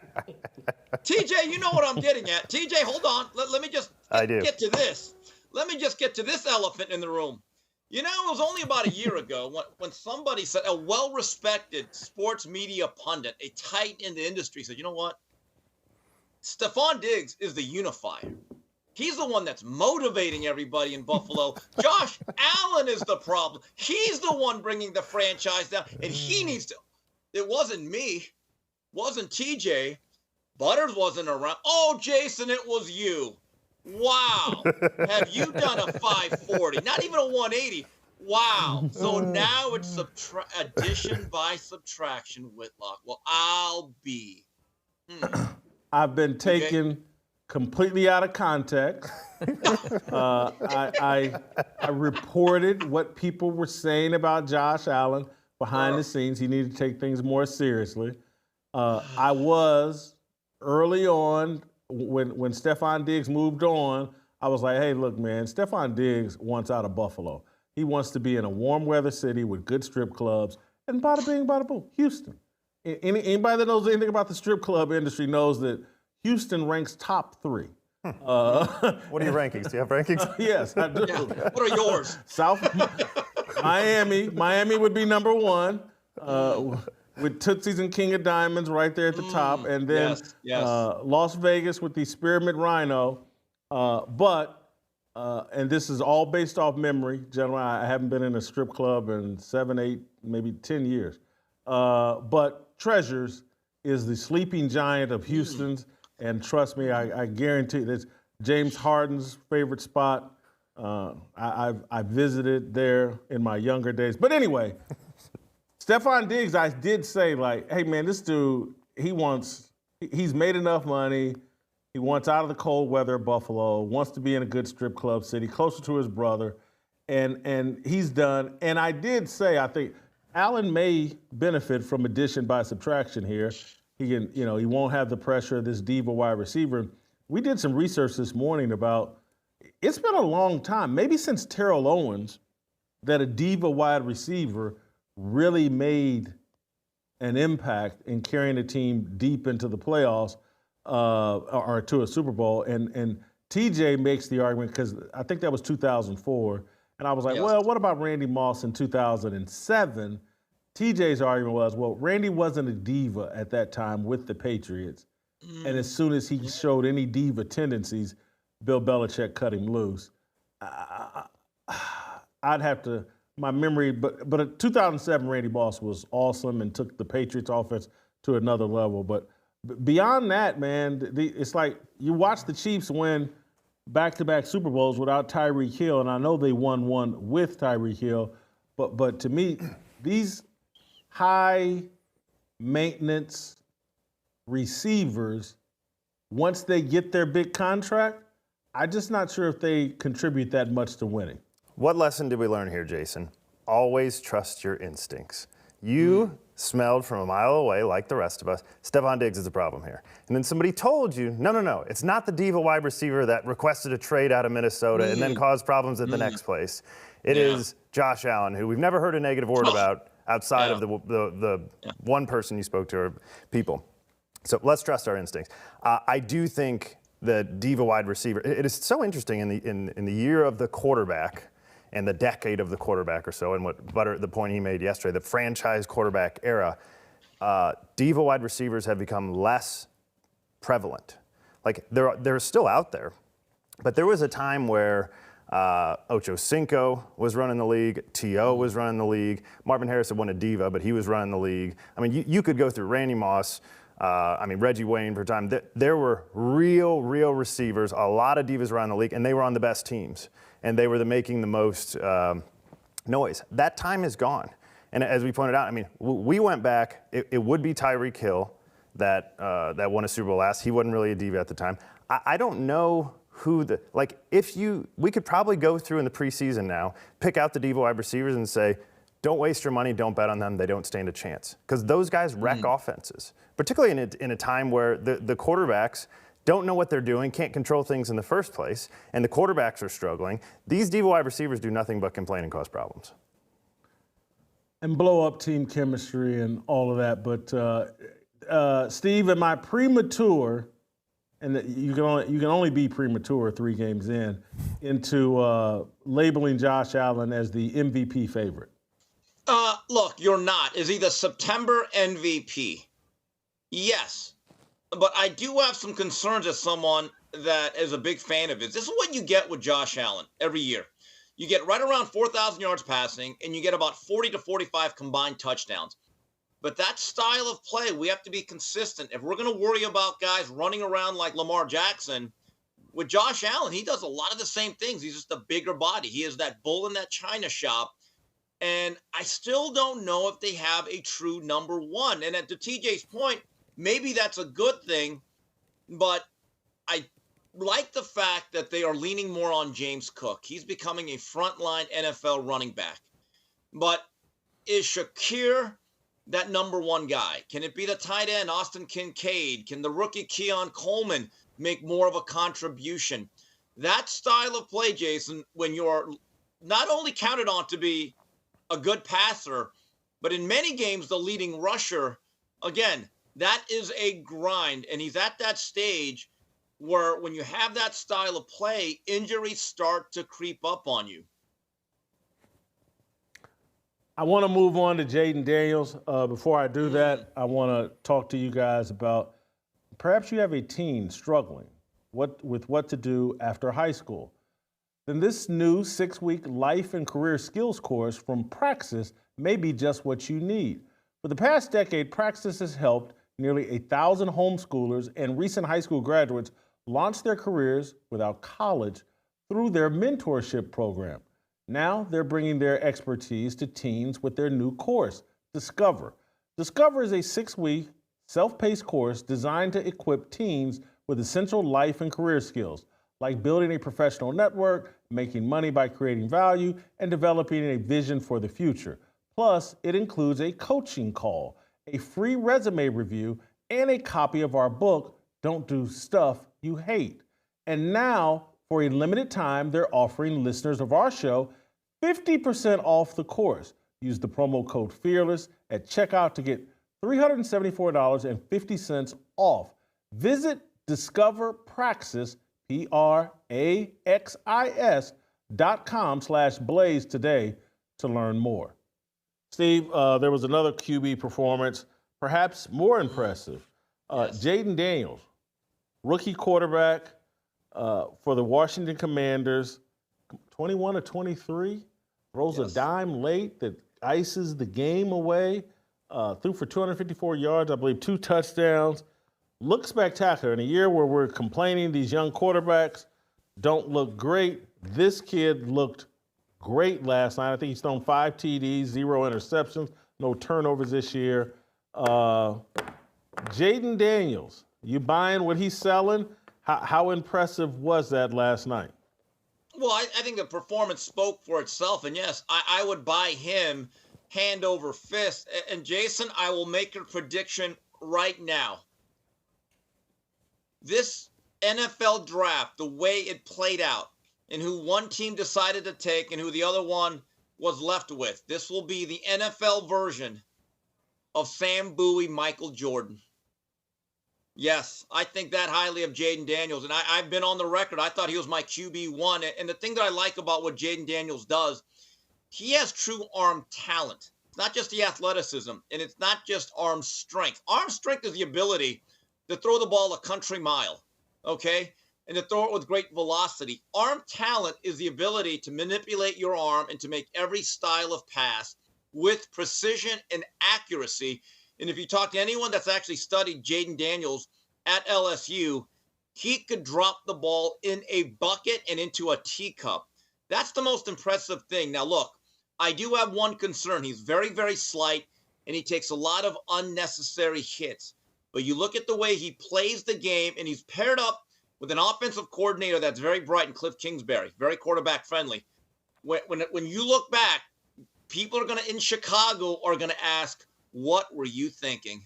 TJ, you know what I'm getting at. TJ, hold on. Let me just get to this. Let me just get to this elephant in the room. It was only about a year ago when somebody said, a well-respected sports media pundit, a titan in the industry, said, you know what? Stephon Diggs is the unifier. He's the one that's motivating everybody in Buffalo. Josh Allen is the problem. He's the one bringing the franchise down, and he needs to. It wasn't me. Wasn't TJ. Butters wasn't around. Oh, Jason, it was you. Wow. Have you done a 540? Not even a 180. Wow. So now it's addition by subtraction, Whitlock. Well, I'll be. I've been taken completely out of context. I reported what people were saying about Josh Allen behind the scenes. He needed to take things more seriously. I was early on when Stephon Diggs moved on. I was like, hey, look, man, Stephon Diggs wants out of Buffalo. He wants to be in a warm weather city with good strip clubs. And bada bing, bada boom, Houston. Anybody that knows anything about the strip club industry knows that Houston ranks top 3. What are your rankings? Do you have rankings? Yes, I do. Yeah. What are yours? Miami. Miami would be number 1, with Tootsie's and King of Diamonds right there at the top. And then Las Vegas with the Spearmint Rhino. And this is all based off memory. Gentlemen, I haven't been in a strip club in 7, 8, maybe 10 years. But Treasures is the sleeping giant of Houston's. And trust me, I guarantee that's James Harden's favorite spot. I visited there in my younger days. But anyway, Stephon Diggs, I did say, like, hey, man, this dude, he's made enough money. He wants out of the cold weather of Buffalo, wants to be in a good strip club city, closer to his brother. And he's done. And I did say, I think Allen may benefit from addition by subtraction here. He can, he won't have the pressure of this diva wide receiver. We did some research this morning about, it's been a long time, maybe since Terrell Owens, that a diva wide receiver really made an impact in carrying a team deep into the playoffs or to a Super Bowl. And TJ makes the argument, because I think that was 2004. And I was like, well, what about Randy Moss in 2007? TJ's argument was, well, Randy wasn't a diva at that time with the Patriots. And as soon as he showed any diva tendencies, Bill Belichick cut him loose. I'd have to, my memory, but 2007 Randy Moss was awesome and took the Patriots offense to another level. But beyond that, man, it's like you watch the Chiefs win back-to-back Super Bowls without Tyreek Hill, and I know they won one with Tyreek Hill, but to me, these high-maintenance receivers, once they get their big contract, I'm just not sure if they contribute that much to winning. What lesson did we learn here, Jason? Always trust your instincts. You smelled from a mile away, like the rest of us, Stephon Diggs is a problem here. And then somebody told you, no, it's not the diva wide receiver that requested a trade out of Minnesota and then caused problems at the next place. It is Josh Allen, who we've never heard a negative word about outside of the one person you spoke to, or people. So let's trust our instincts. I do think the diva wide receiver, it is so interesting in the year of the quarterback, and the decade of the quarterback or so, and the point he made yesterday, the franchise quarterback era, diva wide receivers have become less prevalent. Like they're still out there, but there was a time where Ocho Cinco was running the league, T.O. was running the league. Marvin Harrison wasn't a diva, but he was running the league. I mean, you could go through Randy Moss, Reggie Wayne for a time. There were real receivers, a lot of divas around the league, and they were on the best teams, and they were making the most noise. That time is gone. And as we pointed out, I mean, we went back. It would be Tyreek Hill that won a Super Bowl last. He wasn't really a diva at the time. I don't know who we could probably go through in the preseason now, pick out the diva wide receivers and say, don't waste your money, don't bet on them, they don't stand a chance. Because those guys wreck offenses, particularly in a time where the quarterbacks don't know what they're doing, can't control things in the first place, and the quarterbacks are struggling. These diva wide receivers do nothing but complain and cause problems. And blow up team chemistry and all of that. But Steve, am I premature? And you can only be premature 3 games into labeling Josh Allen as the MVP favorite. Look, you're not. Is he the September MVP? Yes. But I do have some concerns as someone that is a big fan of his. This is what you get with Josh Allen every year. You get right around 4,000 yards passing, and you get about 40 to 45 combined touchdowns. But that style of play, we have to be consistent. If we're going to worry about guys running around like Lamar Jackson, with Josh Allen, he does a lot of the same things. He's just a bigger body. He is that bull in that china shop. And I still don't know if they have a true number one. And to TJ's point, maybe that's a good thing. But I like the fact that they are leaning more on James Cook. He's becoming a frontline NFL running back. But is Shakir that number one guy? Can it be the tight end, Austin Kincaid? Can the rookie Keon Coleman make more of a contribution? That style of play, Jason, when you're not only counted on to be a good passer, but in many games, the leading rusher, again, that is a grind. And he's at that stage where when you have that style of play, injuries start to creep up on you. I want to move on to Jayden Daniels. Before I do that, I want to talk to you guys about perhaps you have a teen struggling with what to do after high school. Then this new 6-week life and career skills course from Praxis may be just what you need. For the past decade, Praxis has helped nearly 1,000 homeschoolers and recent high school graduates launch their careers without college through their mentorship program. Now they're bringing their expertise to teens with their new course, Discover. Discover is a 6-week, self-paced course designed to equip teens with essential life and career skills, like building a professional network, making money by creating value, and developing a vision for the future. Plus, it includes a coaching call, a free resume review, and a copy of our book, Don't Do Stuff You Hate. And now, for a limited time, they're offering listeners of our show 50% off the course. Use the promo code FEARLESS at checkout to get $374.50 off. Visit Discover Praxis, PRAXIS.com/Blaze today to learn more. Steve, there was another QB performance, perhaps more impressive. Jayden Daniels, rookie quarterback for the Washington Commanders, 21 of 23, throws a dime late that ices the game away, threw for 254 yards, I believe 2 touchdowns. Looked spectacular. In a year where we're complaining these young quarterbacks don't look great, this kid looked great last night. I think he's thrown 5 TDs, 0 interceptions, no turnovers this year. Jayden Daniels, you buying what he's selling? How impressive was that last night? Well, I think the performance spoke for itself. And yes, I would buy him hand over fist. And Jason, I will make a prediction right now. This NFL draft, the way it played out, and who one team decided to take and who the other one was left with, this will be the NFL version of Sam Bowie, Michael Jordan. Yes, I think that highly of Jayden Daniels. And I've been on the record. I thought he was my QB1. And the thing that I like about what Jayden Daniels does, he has true arm talent. It's not just the athleticism, and it's not just arm strength. Arm strength is the ability to throw the ball a country mile, okay? And to throw it with great velocity. Arm talent is the ability to manipulate your arm and to make every style of pass with precision and accuracy. And if you talk to anyone that's actually studied Jayden Daniels at LSU, he could drop the ball in a bucket and into a teacup. That's the most impressive thing. Now, look, I do have one concern. He's very, very slight, and he takes a lot of unnecessary hits. But you look at the way he plays the game, and he's paired up with an offensive coordinator that's very bright in Cliff Kingsbury, very quarterback friendly. When you look back, people are in Chicago are going to ask, what were you thinking?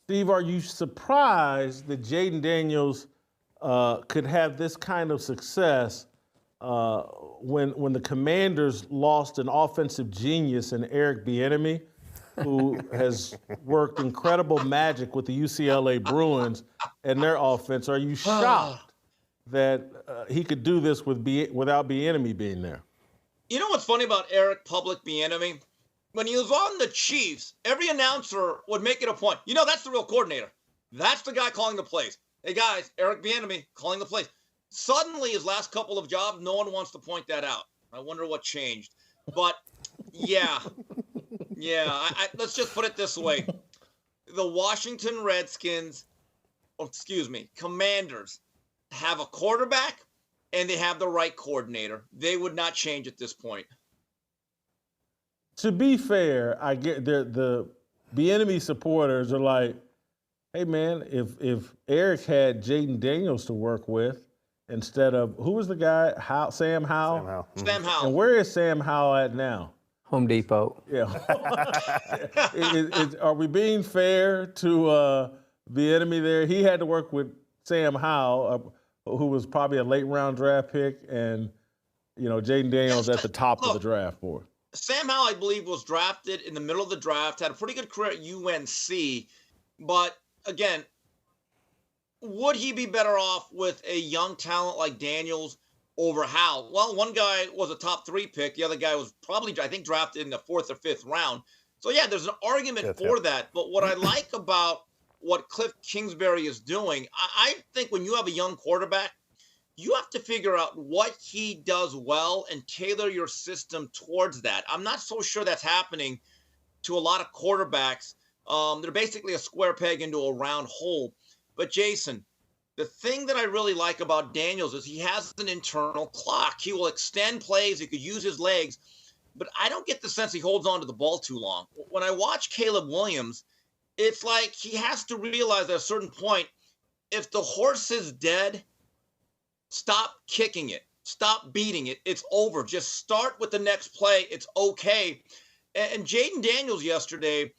Steve, are you surprised that Jayden Daniels could have this kind of success when the Commanders lost an offensive genius in Eric Bieniemy, who has worked incredible magic with the UCLA Bruins and their offense? Are you shocked that he could do this without Bieniemy being there? You know what's funny about Eric Public Bieniemy? When he was on the Chiefs, every announcer would make it a point. You know, that's the real coordinator. That's the guy calling the plays. Hey, guys, Eric Bieniemy calling the plays. Suddenly, his last couple of jobs, no one wants to point that out. I wonder what changed. But, yeah. Let's just put it this way. The Washington Redskins, Commanders, have a quarterback, and they have the right coordinator. They would not change at this point. To be fair, I get the Bieniemy supporters are like, hey man, if Eric had Jayden Daniels to work with instead of who was the guy? Sam Howell. Sam Howell. And where is Sam Howell at now? Home Depot. Yeah. Are we being fair to Bieniemy there? He had to work with Sam Howell, who was probably a late round draft pick, and Jayden Daniels at the top of the draft board. Sam Howell, I believe, was drafted in the middle of the draft, had a pretty good career at UNC. But, again, would he be better off with a young talent like Daniels over Howell? Well, one guy was a top 3 pick. The other guy was probably, I think, drafted in the 4th or 5th round. So, yeah, there's an argument for that. But what I like about what Cliff Kingsbury is doing, I think when you have a young quarterback, you have to figure out what he does well and tailor your system towards that. I'm not so sure that's happening to a lot of quarterbacks. They're basically a square peg into a round hole. But Jason, the thing that I really like about Daniels is he has an internal clock. He will extend plays. He could use his legs. But I don't get the sense he holds on to the ball too long. When I watch Caleb Williams, it's like he has to realize at a certain point, if the horse is dead, stop kicking it. Stop beating it. It's over. Just start with the next play. It's okay. And Jayden Daniels yesterday,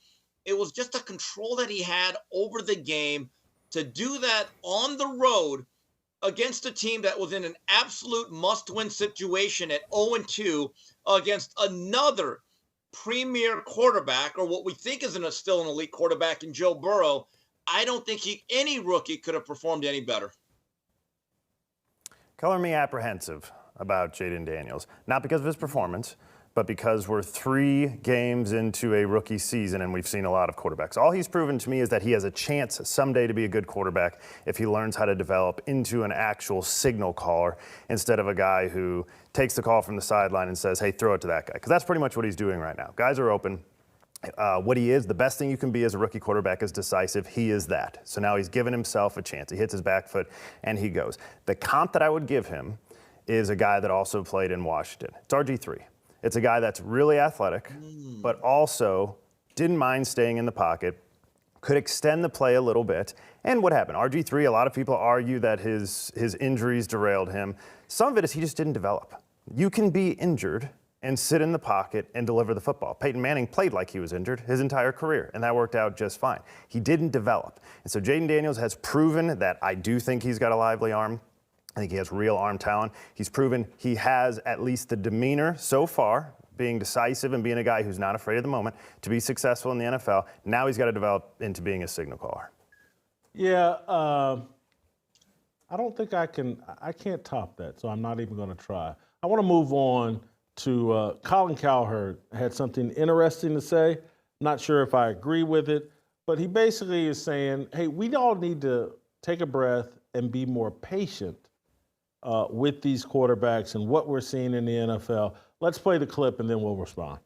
it was just a control that he had over the game to do that on the road against a team that was in an absolute must-win situation at 0-2 against another premier quarterback, or what we think is still an elite quarterback in Joe Burrow. I don't think any rookie could have performed any better. Color me apprehensive about Jayden Daniels, not because of his performance, but because we're 3 games into a rookie season and we've seen a lot of quarterbacks. All he's proven to me is that he has a chance someday to be a good quarterback if he learns how to develop into an actual signal caller instead of a guy who takes the call from the sideline and says, hey, throw it to that guy. Because that's pretty much what he's doing right now. Guys are open. What he is, the best thing you can be as a rookie quarterback is decisive. He is that. So now he's given himself a chance. He hits his back foot and he goes. The comp that I would give him is a guy that also played in Washington. It's RG3. It's a guy that's really athletic, but also didn't mind staying in the pocket, could extend the play a little bit. And what happened? RG3, a lot of people argue that his injuries derailed him. Some of it is he just didn't develop. You can be injured and sit in the pocket and deliver the football. Peyton Manning played like he was injured his entire career, and that worked out just fine. He didn't develop. And so Jayden Daniels has proven that I do think he's got a lively arm. I think he has real arm talent. He's proven he has at least the demeanor so far, being decisive and being a guy who's not afraid of the moment to be successful in the NFL. Now he's got to develop into being a signal caller. Yeah, I don't think I can't top that, so I'm not even going to try. I want to move on to Colin Cowherd had something interesting to say. Not sure if I agree with it, but he basically is saying, hey, we all need to take a breath and be more patient with these quarterbacks and what we're seeing in the NFL. Let's play the clip and then we'll respond.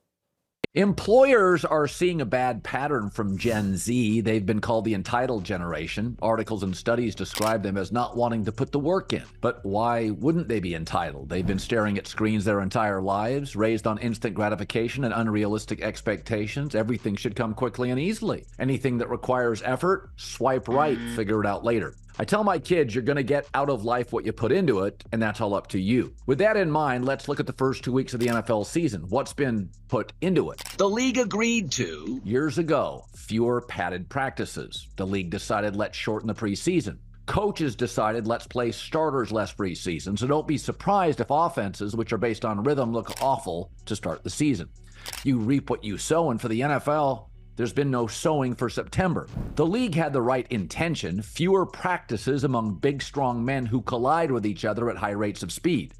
Employers are seeing a bad pattern from Gen Z. They've been called the entitled generation. Articles and studies describe them as not wanting to put the work in. But why wouldn't they be entitled? They've been staring at screens their entire lives, raised on instant gratification and unrealistic expectations. Everything should come quickly and easily. Anything that requires effort, swipe right, figure it out later. I tell my kids you're going to get out of life what you put into it, and that's all up to you. With that in mind, let's look at the first 2 weeks of the NFL season. What's been put into it? The league agreed to, years ago, fewer padded practices. The league decided let's shorten the preseason. Coaches decided let's play starters less preseason, so don't be surprised if offenses, which are based on rhythm, look awful to start the season. You reap what you sow, and for the NFL, there's been no sowing for September. The league had the right intention, fewer practices among big, strong men who collide with each other at high rates of speed.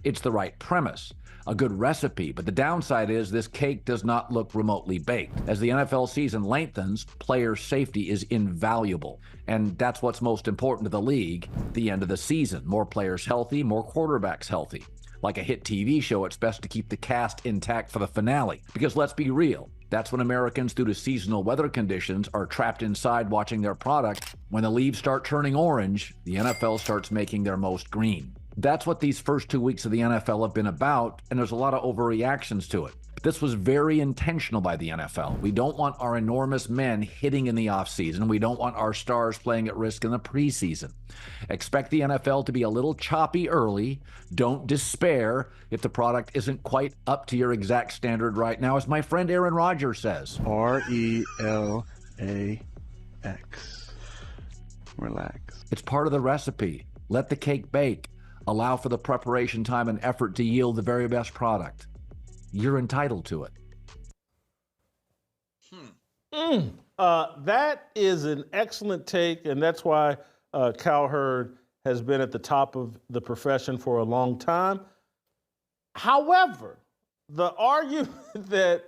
It's the right premise, a good recipe, but the downside is this cake does not look remotely baked. As the NFL season lengthens, player safety is invaluable, and that's what's most important to the league, the end of the season. More players healthy, more quarterbacks healthy. Like a hit TV show, it's best to keep the cast intact for the finale, because let's be real, that's when Americans, due to seasonal weather conditions, are trapped inside watching their product. When the leaves start turning orange, the NFL starts making their most green. That's what these first 2 weeks of the NFL have been about, and there's a lot of overreactions to it. But this was very intentional by the NFL. We don't want our enormous men hitting in the offseason. We don't want our stars playing at risk in the preseason. Expect the NFL to be a little choppy early. Don't despair if the product isn't quite up to your exact standard right now, as my friend Aaron Rodgers says. RELAX. Relax. It's part of the recipe. Let the cake bake. Allow for the preparation time and effort to yield the very best product. You're entitled to it. That is an excellent take, and that's why Cowherd has been at the top of the profession for a long time. However, the argument that,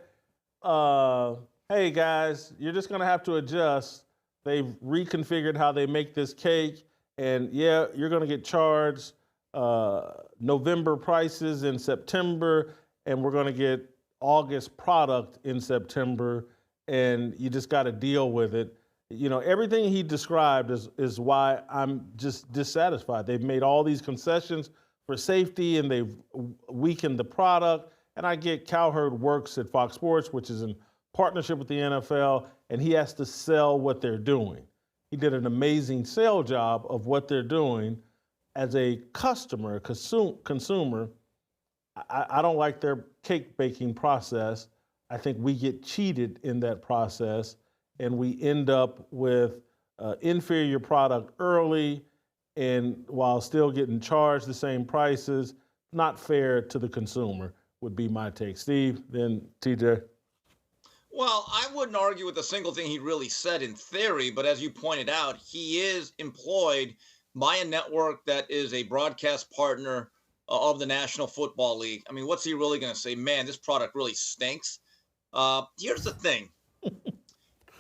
hey guys, you're just going to have to adjust. They've reconfigured how they make this cake, and yeah, you're going to get charged November prices in September, and we're going to get August product in September, and you just got to deal with it. You know, everything he described is why I'm just dissatisfied. They've made all these concessions for safety, and they've weakened the product. And I get Cowherd works at Fox Sports, which is in partnership with the NFL, and he has to sell what they're doing. He did an amazing sale job of what they're doing. As a customer, consumer, I don't like their cake baking process. I think we get cheated in that process, and we end up with inferior product early, and while still getting charged the same prices. Not fair to the consumer would be my take. Steve, then TJ. Well, I wouldn't argue with a single thing he really said in theory, but as you pointed out, he is employed by a network that is a broadcast partner of the National Football League. I mean, what's he really going to say? Man, this product really stinks. Here's the thing.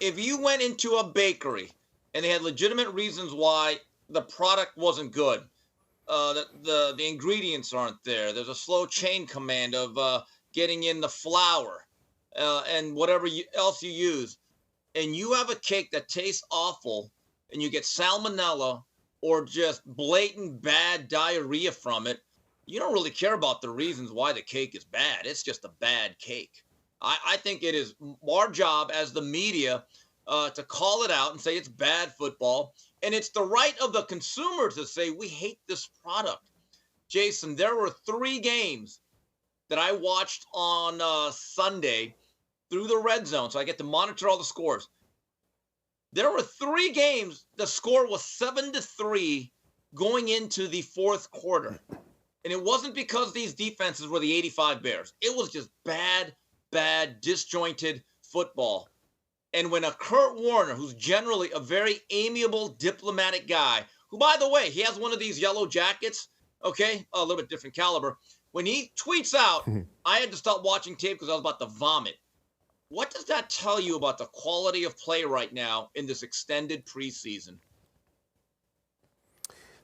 If you went into a bakery and they had legitimate reasons why the product wasn't good, the ingredients aren't there, there's a slow chain command of getting in the flour and whatever else you use, and you have a cake that tastes awful and you get salmonella or just blatant bad diarrhea from it, you don't really care about the reasons why the cake is bad. It's just a bad cake. I think it is our job as the media to call it out and say it's bad football. And it's the right of the consumer to say, we hate this product. Jason, there were 3 games that I watched on Sunday through the red zone, so I get to monitor all the scores. There were 3 games, the score was 7-3 going into the fourth quarter. And it wasn't because these defenses were the 85 Bears. It was just bad, disjointed football. And when a Kurt Warner, who's generally a very amiable, diplomatic guy, who, by the way, he has one of these yellow jackets, okay, a little bit different caliber. When he tweets out, I had to stop watching tape because I was about to vomit. What does that tell you about the quality of play right now in this extended preseason?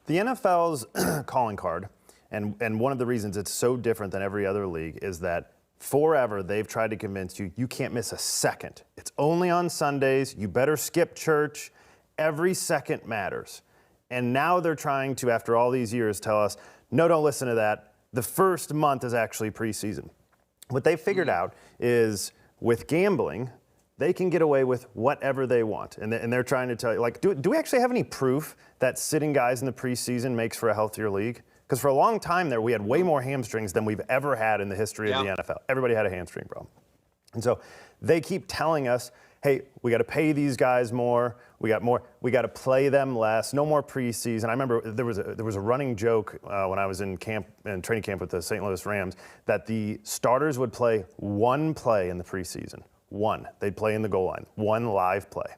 The NFL's calling card, and one of the reasons it's so different than every other league, is that forever they've tried to convince you you can't miss a second. It's only on Sundays. You better skip church. Every second matters. And now they're trying to, after all these years, tell us, no, don't listen to that. The first month is actually preseason. What they figured out is with gambling, they can get away with whatever they want. And they're trying to tell you, like, do we actually have any proof that sitting guys in the preseason makes for a healthier league? Because for a long time there, we had way more hamstrings than we've ever had in the history of the NFL. Everybody had a hamstring problem. And so they keep telling us, hey, we got to pay these guys more. We got to play them less. No more preseason. I remember there was a running joke when I was in training camp with the St. Louis Rams that the starters would play one play in the preseason. One. They'd play in the goal line. One live play.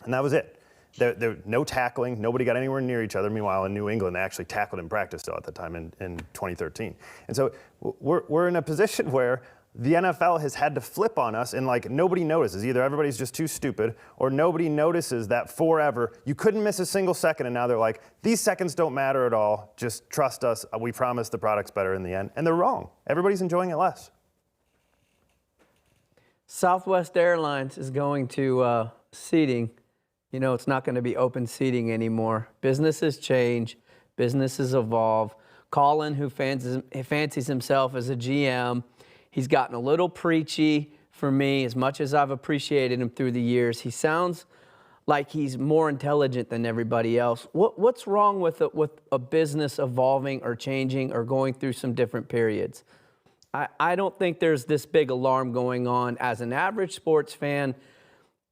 And that was it. There no tackling. Nobody got anywhere near each other. Meanwhile, in New England, they actually tackled in practice still at the time in 2013. And so we're in a position where the NFL has had to flip on us, and like nobody notices. Either everybody's just too stupid, or nobody notices that forever you couldn't miss a single second, and now they're like, these seconds don't matter at all. Just trust us. We promise the product's better in the end. And they're wrong. Everybody's enjoying it less. Southwest Airlines is going to seating. You know, it's not going to be open seating anymore. Businesses change. Businesses evolve. Colin, who fancies himself as a GM, he's gotten a little preachy for me. As much as I've appreciated him through the years, he sounds like he's more intelligent than everybody else. What's wrong with a business evolving or changing or going through some different periods? I don't think there's this big alarm going on. As an average sports fan,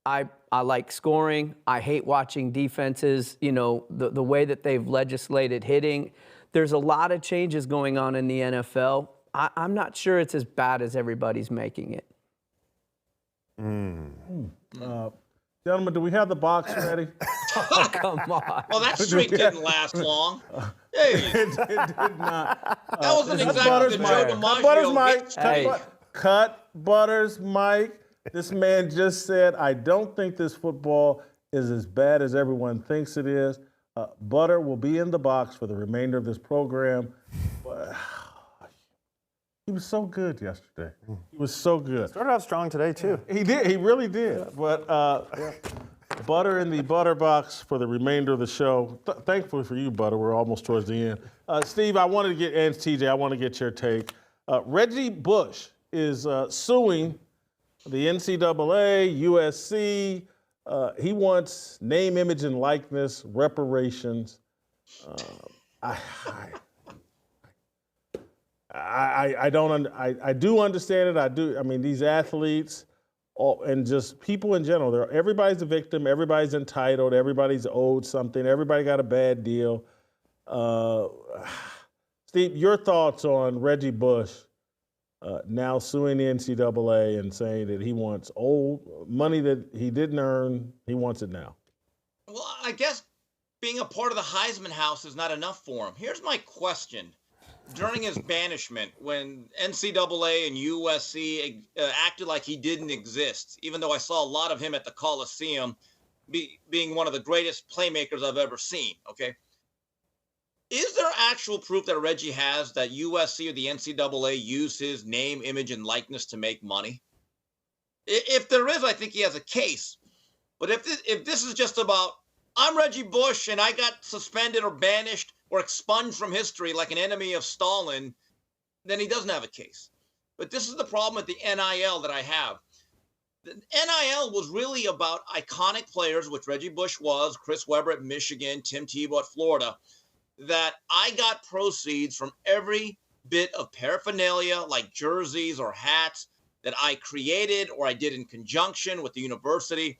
I like scoring. I hate watching defenses, you know, the way that they've legislated hitting. There's a lot of changes going on in the NFL. I'm not sure it's as bad as everybody's making it. Gentlemen, do we have the box ready? Oh, come on. Well, that streak didn't last long. Hey, It did not. that wasn't exactly the Joe DiMaggio. Cut Butters, Mike. This man just said, I don't think this football is as bad as everyone thinks it is. Butter will be in the box for the remainder of this program. He was so good yesterday. He was so good. Started off strong today, too. He did. He really did. But Butter in the Butter box for the remainder of the show. Thankfully for you, Butter. We're almost towards the end. Steve, and TJ, I want to get your take. Reggie Bush is suing the NCAA, USC. He wants name, image, and likeness reparations. I do understand it. I mean, these athletes and just people in general, everybody's a victim. Everybody's entitled. Everybody's owed something. Everybody got a bad deal. Steve, your thoughts on Reggie Bush now suing the NCAA and saying that he wants old money that he didn't earn, he wants it now? Well, I guess being a part of the Heisman house is not enough for him. Here's my question. During his banishment, when NCAA and USC acted like he didn't exist, even though I saw a lot of him at the Coliseum being one of the greatest playmakers I've ever seen, okay? Is there actual proof that Reggie has that USC or the NCAA used his name, image, and likeness to make money? If there is, I think he has a case. But if this is just about, I'm Reggie Bush and I got suspended or banished or expunged from history like an enemy of Stalin, then he doesn't have a case. But this is the problem with the NIL that I have. The NIL was really about iconic players, which Reggie Bush was, Chris Webber at Michigan, Tim Tebow at Florida, that I got proceeds from every bit of paraphernalia like jerseys or hats that I created or I did in conjunction with the university.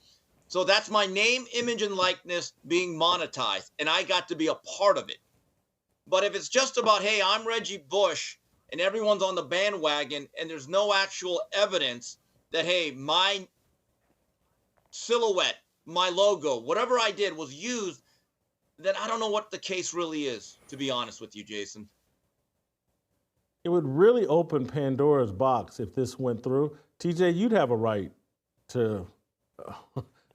So that's my name, image, and likeness being monetized, and I got to be a part of it. But if it's just about, hey, I'm Reggie Bush and everyone's on the bandwagon and there's no actual evidence that, hey, my silhouette, my logo, whatever I did was used, then I don't know what the case really is, to be honest with you, Jason. It would really open Pandora's box if this went through. TJ, you'd have a right to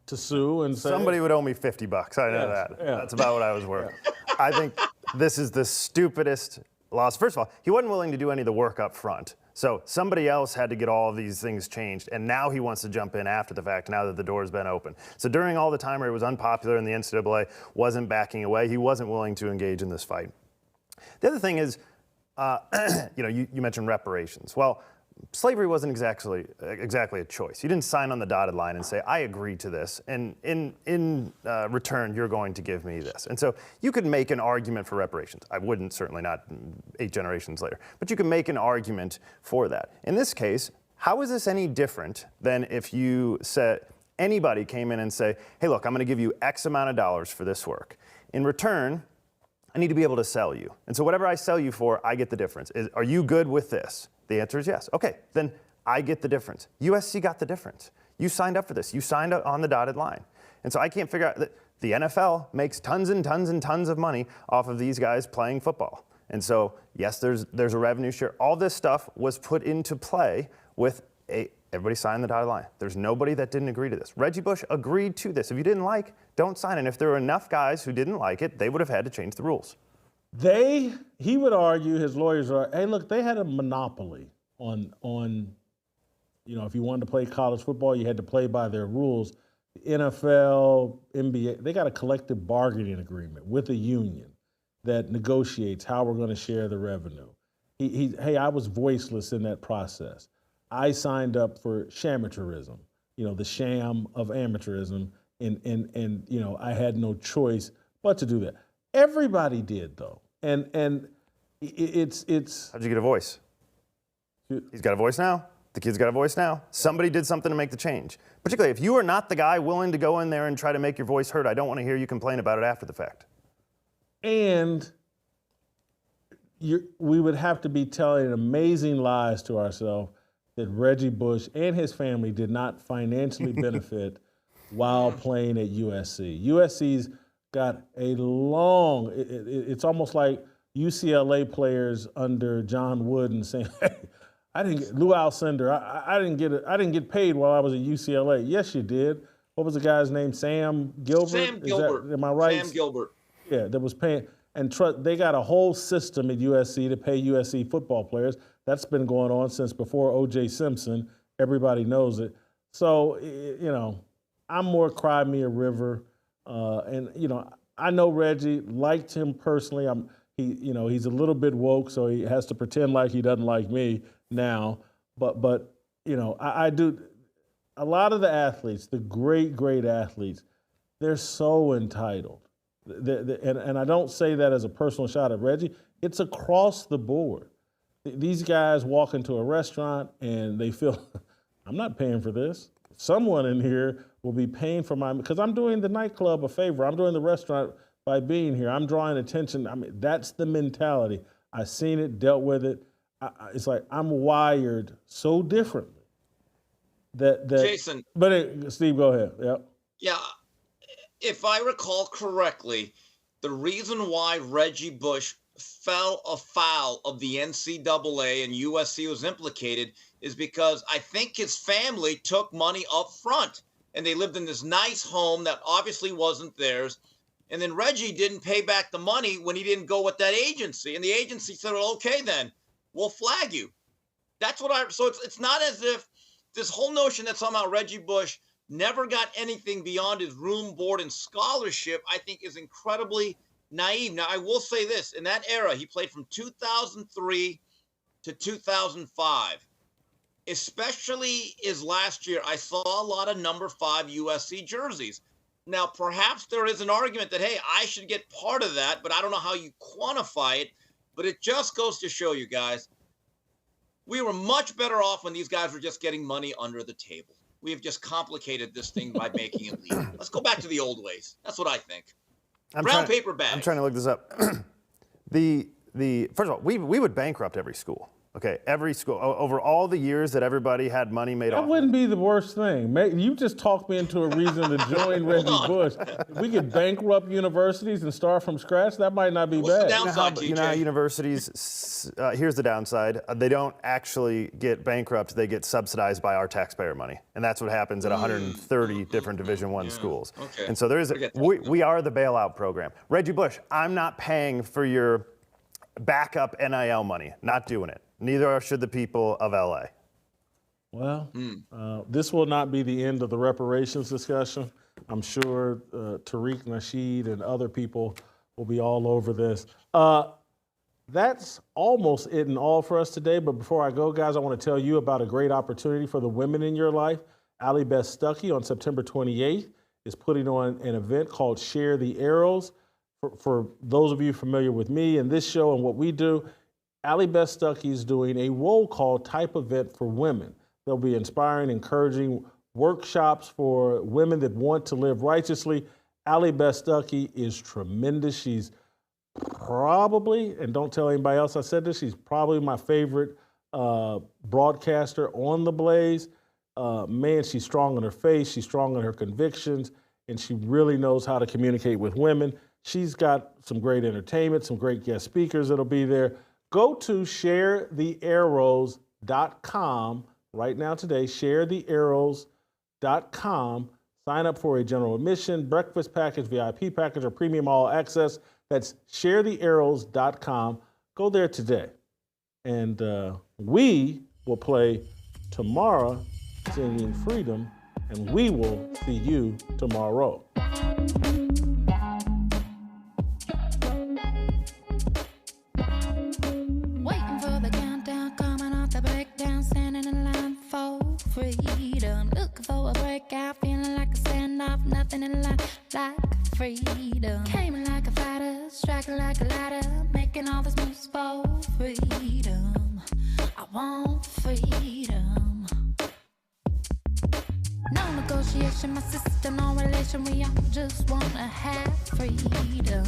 sue and say somebody would owe me $50. I know that. Yeah. That's about what I was worth. I think this is the stupidest loss. First of all, he wasn't willing to do any of the work up front. So somebody else had to get all of these things changed, and now he wants to jump in after the fact, now that the door's been open. So during all the time where it was unpopular and the NCAA wasn't backing away, he wasn't willing to engage in this fight. The other thing is, you mentioned reparations. Well, slavery wasn't exactly a choice. You didn't sign on the dotted line and say, I agree to this, and in return, you're going to give me this. And so you could make an argument for reparations. I wouldn't, certainly not 8 generations later, but you can make an argument for that. In this case, how is this any different than if you said, anybody came in and say, hey, look, I'm going to give you X amount of dollars for this work. In return, I need to be able to sell you. And so whatever I sell you for, I get the difference. Are you good with this? The answer is yes. Okay, then I get the difference. USC got the difference. You signed up for this. You signed up on the dotted line. And so I can't figure out that the NFL makes tons and tons and tons of money off of these guys playing football. And so, yes, there's a revenue share. All this stuff was put into play with everybody signed the dotted line. There's nobody that didn't agree to this. Reggie Bush agreed to this. If you didn't like, don't sign it. And if there were enough guys who didn't like it, they would have had to change the rules. He would argue, his lawyers are, hey, look, they had a monopoly on, if you wanted to play college football, you had to play by their rules. The NFL, NBA, they got a collective bargaining agreement with a union that negotiates how we're going to share the revenue. Hey, I was voiceless in that process. I signed up for shamateurism, the sham of amateurism, and I had no choice but to do that. Everybody did, though, and it's. How'd you get a voice? He's got a voice now. The kid's got a voice now. Somebody did something to make the change. Particularly if you are not the guy willing to go in there and try to make your voice heard, I don't want to hear you complain about it after the fact. And we would have to be telling amazing lies to ourselves that Reggie Bush and his family did not financially benefit while playing at USC. USC's got a long, it's almost like UCLA players under John Wooden saying, hey, Lou Alcindor, I didn't get paid while I was at UCLA. Yes, you did. What was the guy's name? Sam Gilbert? Sam Gilbert. Am I right? Sam Gilbert. Yeah, that was paying. And they got a whole system at USC to pay USC football players. That's been going on since before O.J. Simpson. Everybody knows it. So, I'm more cry me a river. I know Reggie, liked him personally. He's a little bit woke, so he has to pretend like he doesn't like me now. But I do. A lot of the athletes, the great athletes, they're so entitled. And I don't say that as a personal shot at Reggie. It's across the board. These guys walk into a restaurant and they feel, I'm not paying for this. Someone in here will be paying for because I'm doing the nightclub a favor. I'm doing the restaurant by being here. I'm drawing attention. That's the mentality. I've seen it, dealt with it. It's like I'm wired so differently that Jason. But Steve, go ahead. Yep. Yeah. If I recall correctly, the reason why Reggie Bush fell afoul of the NCAA and USC was implicated is because I think his family took money up front and they lived in this nice home that obviously wasn't theirs. And then Reggie didn't pay back the money when he didn't go with that agency. And the agency said, well, okay, then we'll flag you. So it's not as if this whole notion that somehow Reggie Bush never got anything beyond his room, board, and scholarship, I think is incredibly naive. Now, I will say this. In that era, he played from 2003 to 2005. Especially his last year, I saw a lot of number 5 USC jerseys. Now, perhaps there is an argument that, hey, I should get part of that, but I don't know how you quantify it. But it just goes to show you guys, we were much better off when these guys were just getting money under the table. We have just complicated this thing by making it legal. Let's go back to the old ways. That's what I think. Brown paper bag. I'm trying to look this up. First of all, we would bankrupt every school. Okay, every school. Over all the years that everybody had money made off. That wouldn't be the worst thing. You just talked me into a reason to join Reggie Bush. If we could bankrupt universities and start from scratch, that might not be What's bad. the downside, You know how universities, here's the downside, they don't actually get bankrupt, they get subsidized by our taxpayer money. And that's what happens at 130 different Division I schools. Okay. And so we are the bailout program. Reggie Bush, I'm not paying for your backup NIL money, not doing it. Neither should the people of LA. Well, this will not be the end of the reparations discussion. I'm sure Tariq Nasheed and other people will be all over this. That's almost it and all for us today. But before I go, guys, I want to tell you about a great opportunity for the women in your life. Allie Beth Stuckey on September 28th is putting on an event called Share the Arrows. For those of you familiar with me and this show and what we do, Allie Beth Stuckey is doing a roll call type event for women. There'll be inspiring, encouraging workshops for women that want to live righteously. Allie Beth Stuckey is tremendous. She's probably, and don't tell anybody else I said this, she's probably my favorite broadcaster on the Blaze. Man, she's strong in her faith, she's strong in her convictions, and she really knows how to communicate with women. She's got some great entertainment, some great guest speakers that'll be there. Go to sharethearrows.com right now today, sharethearrows.com. Sign up for a general admission, breakfast package, VIP package, or premium all access. That's sharethearrows.com. Go there today. And we will play tomorrow, Singing Freedom, and we will see you tomorrow. Freedom, looking for a breakout, feeling like a standoff, nothing in life like freedom. Came like a fighter, striking like a ladder, making all these moves for freedom. I want freedom. No negotiation, my sister, no relation, we all just wanna have freedom.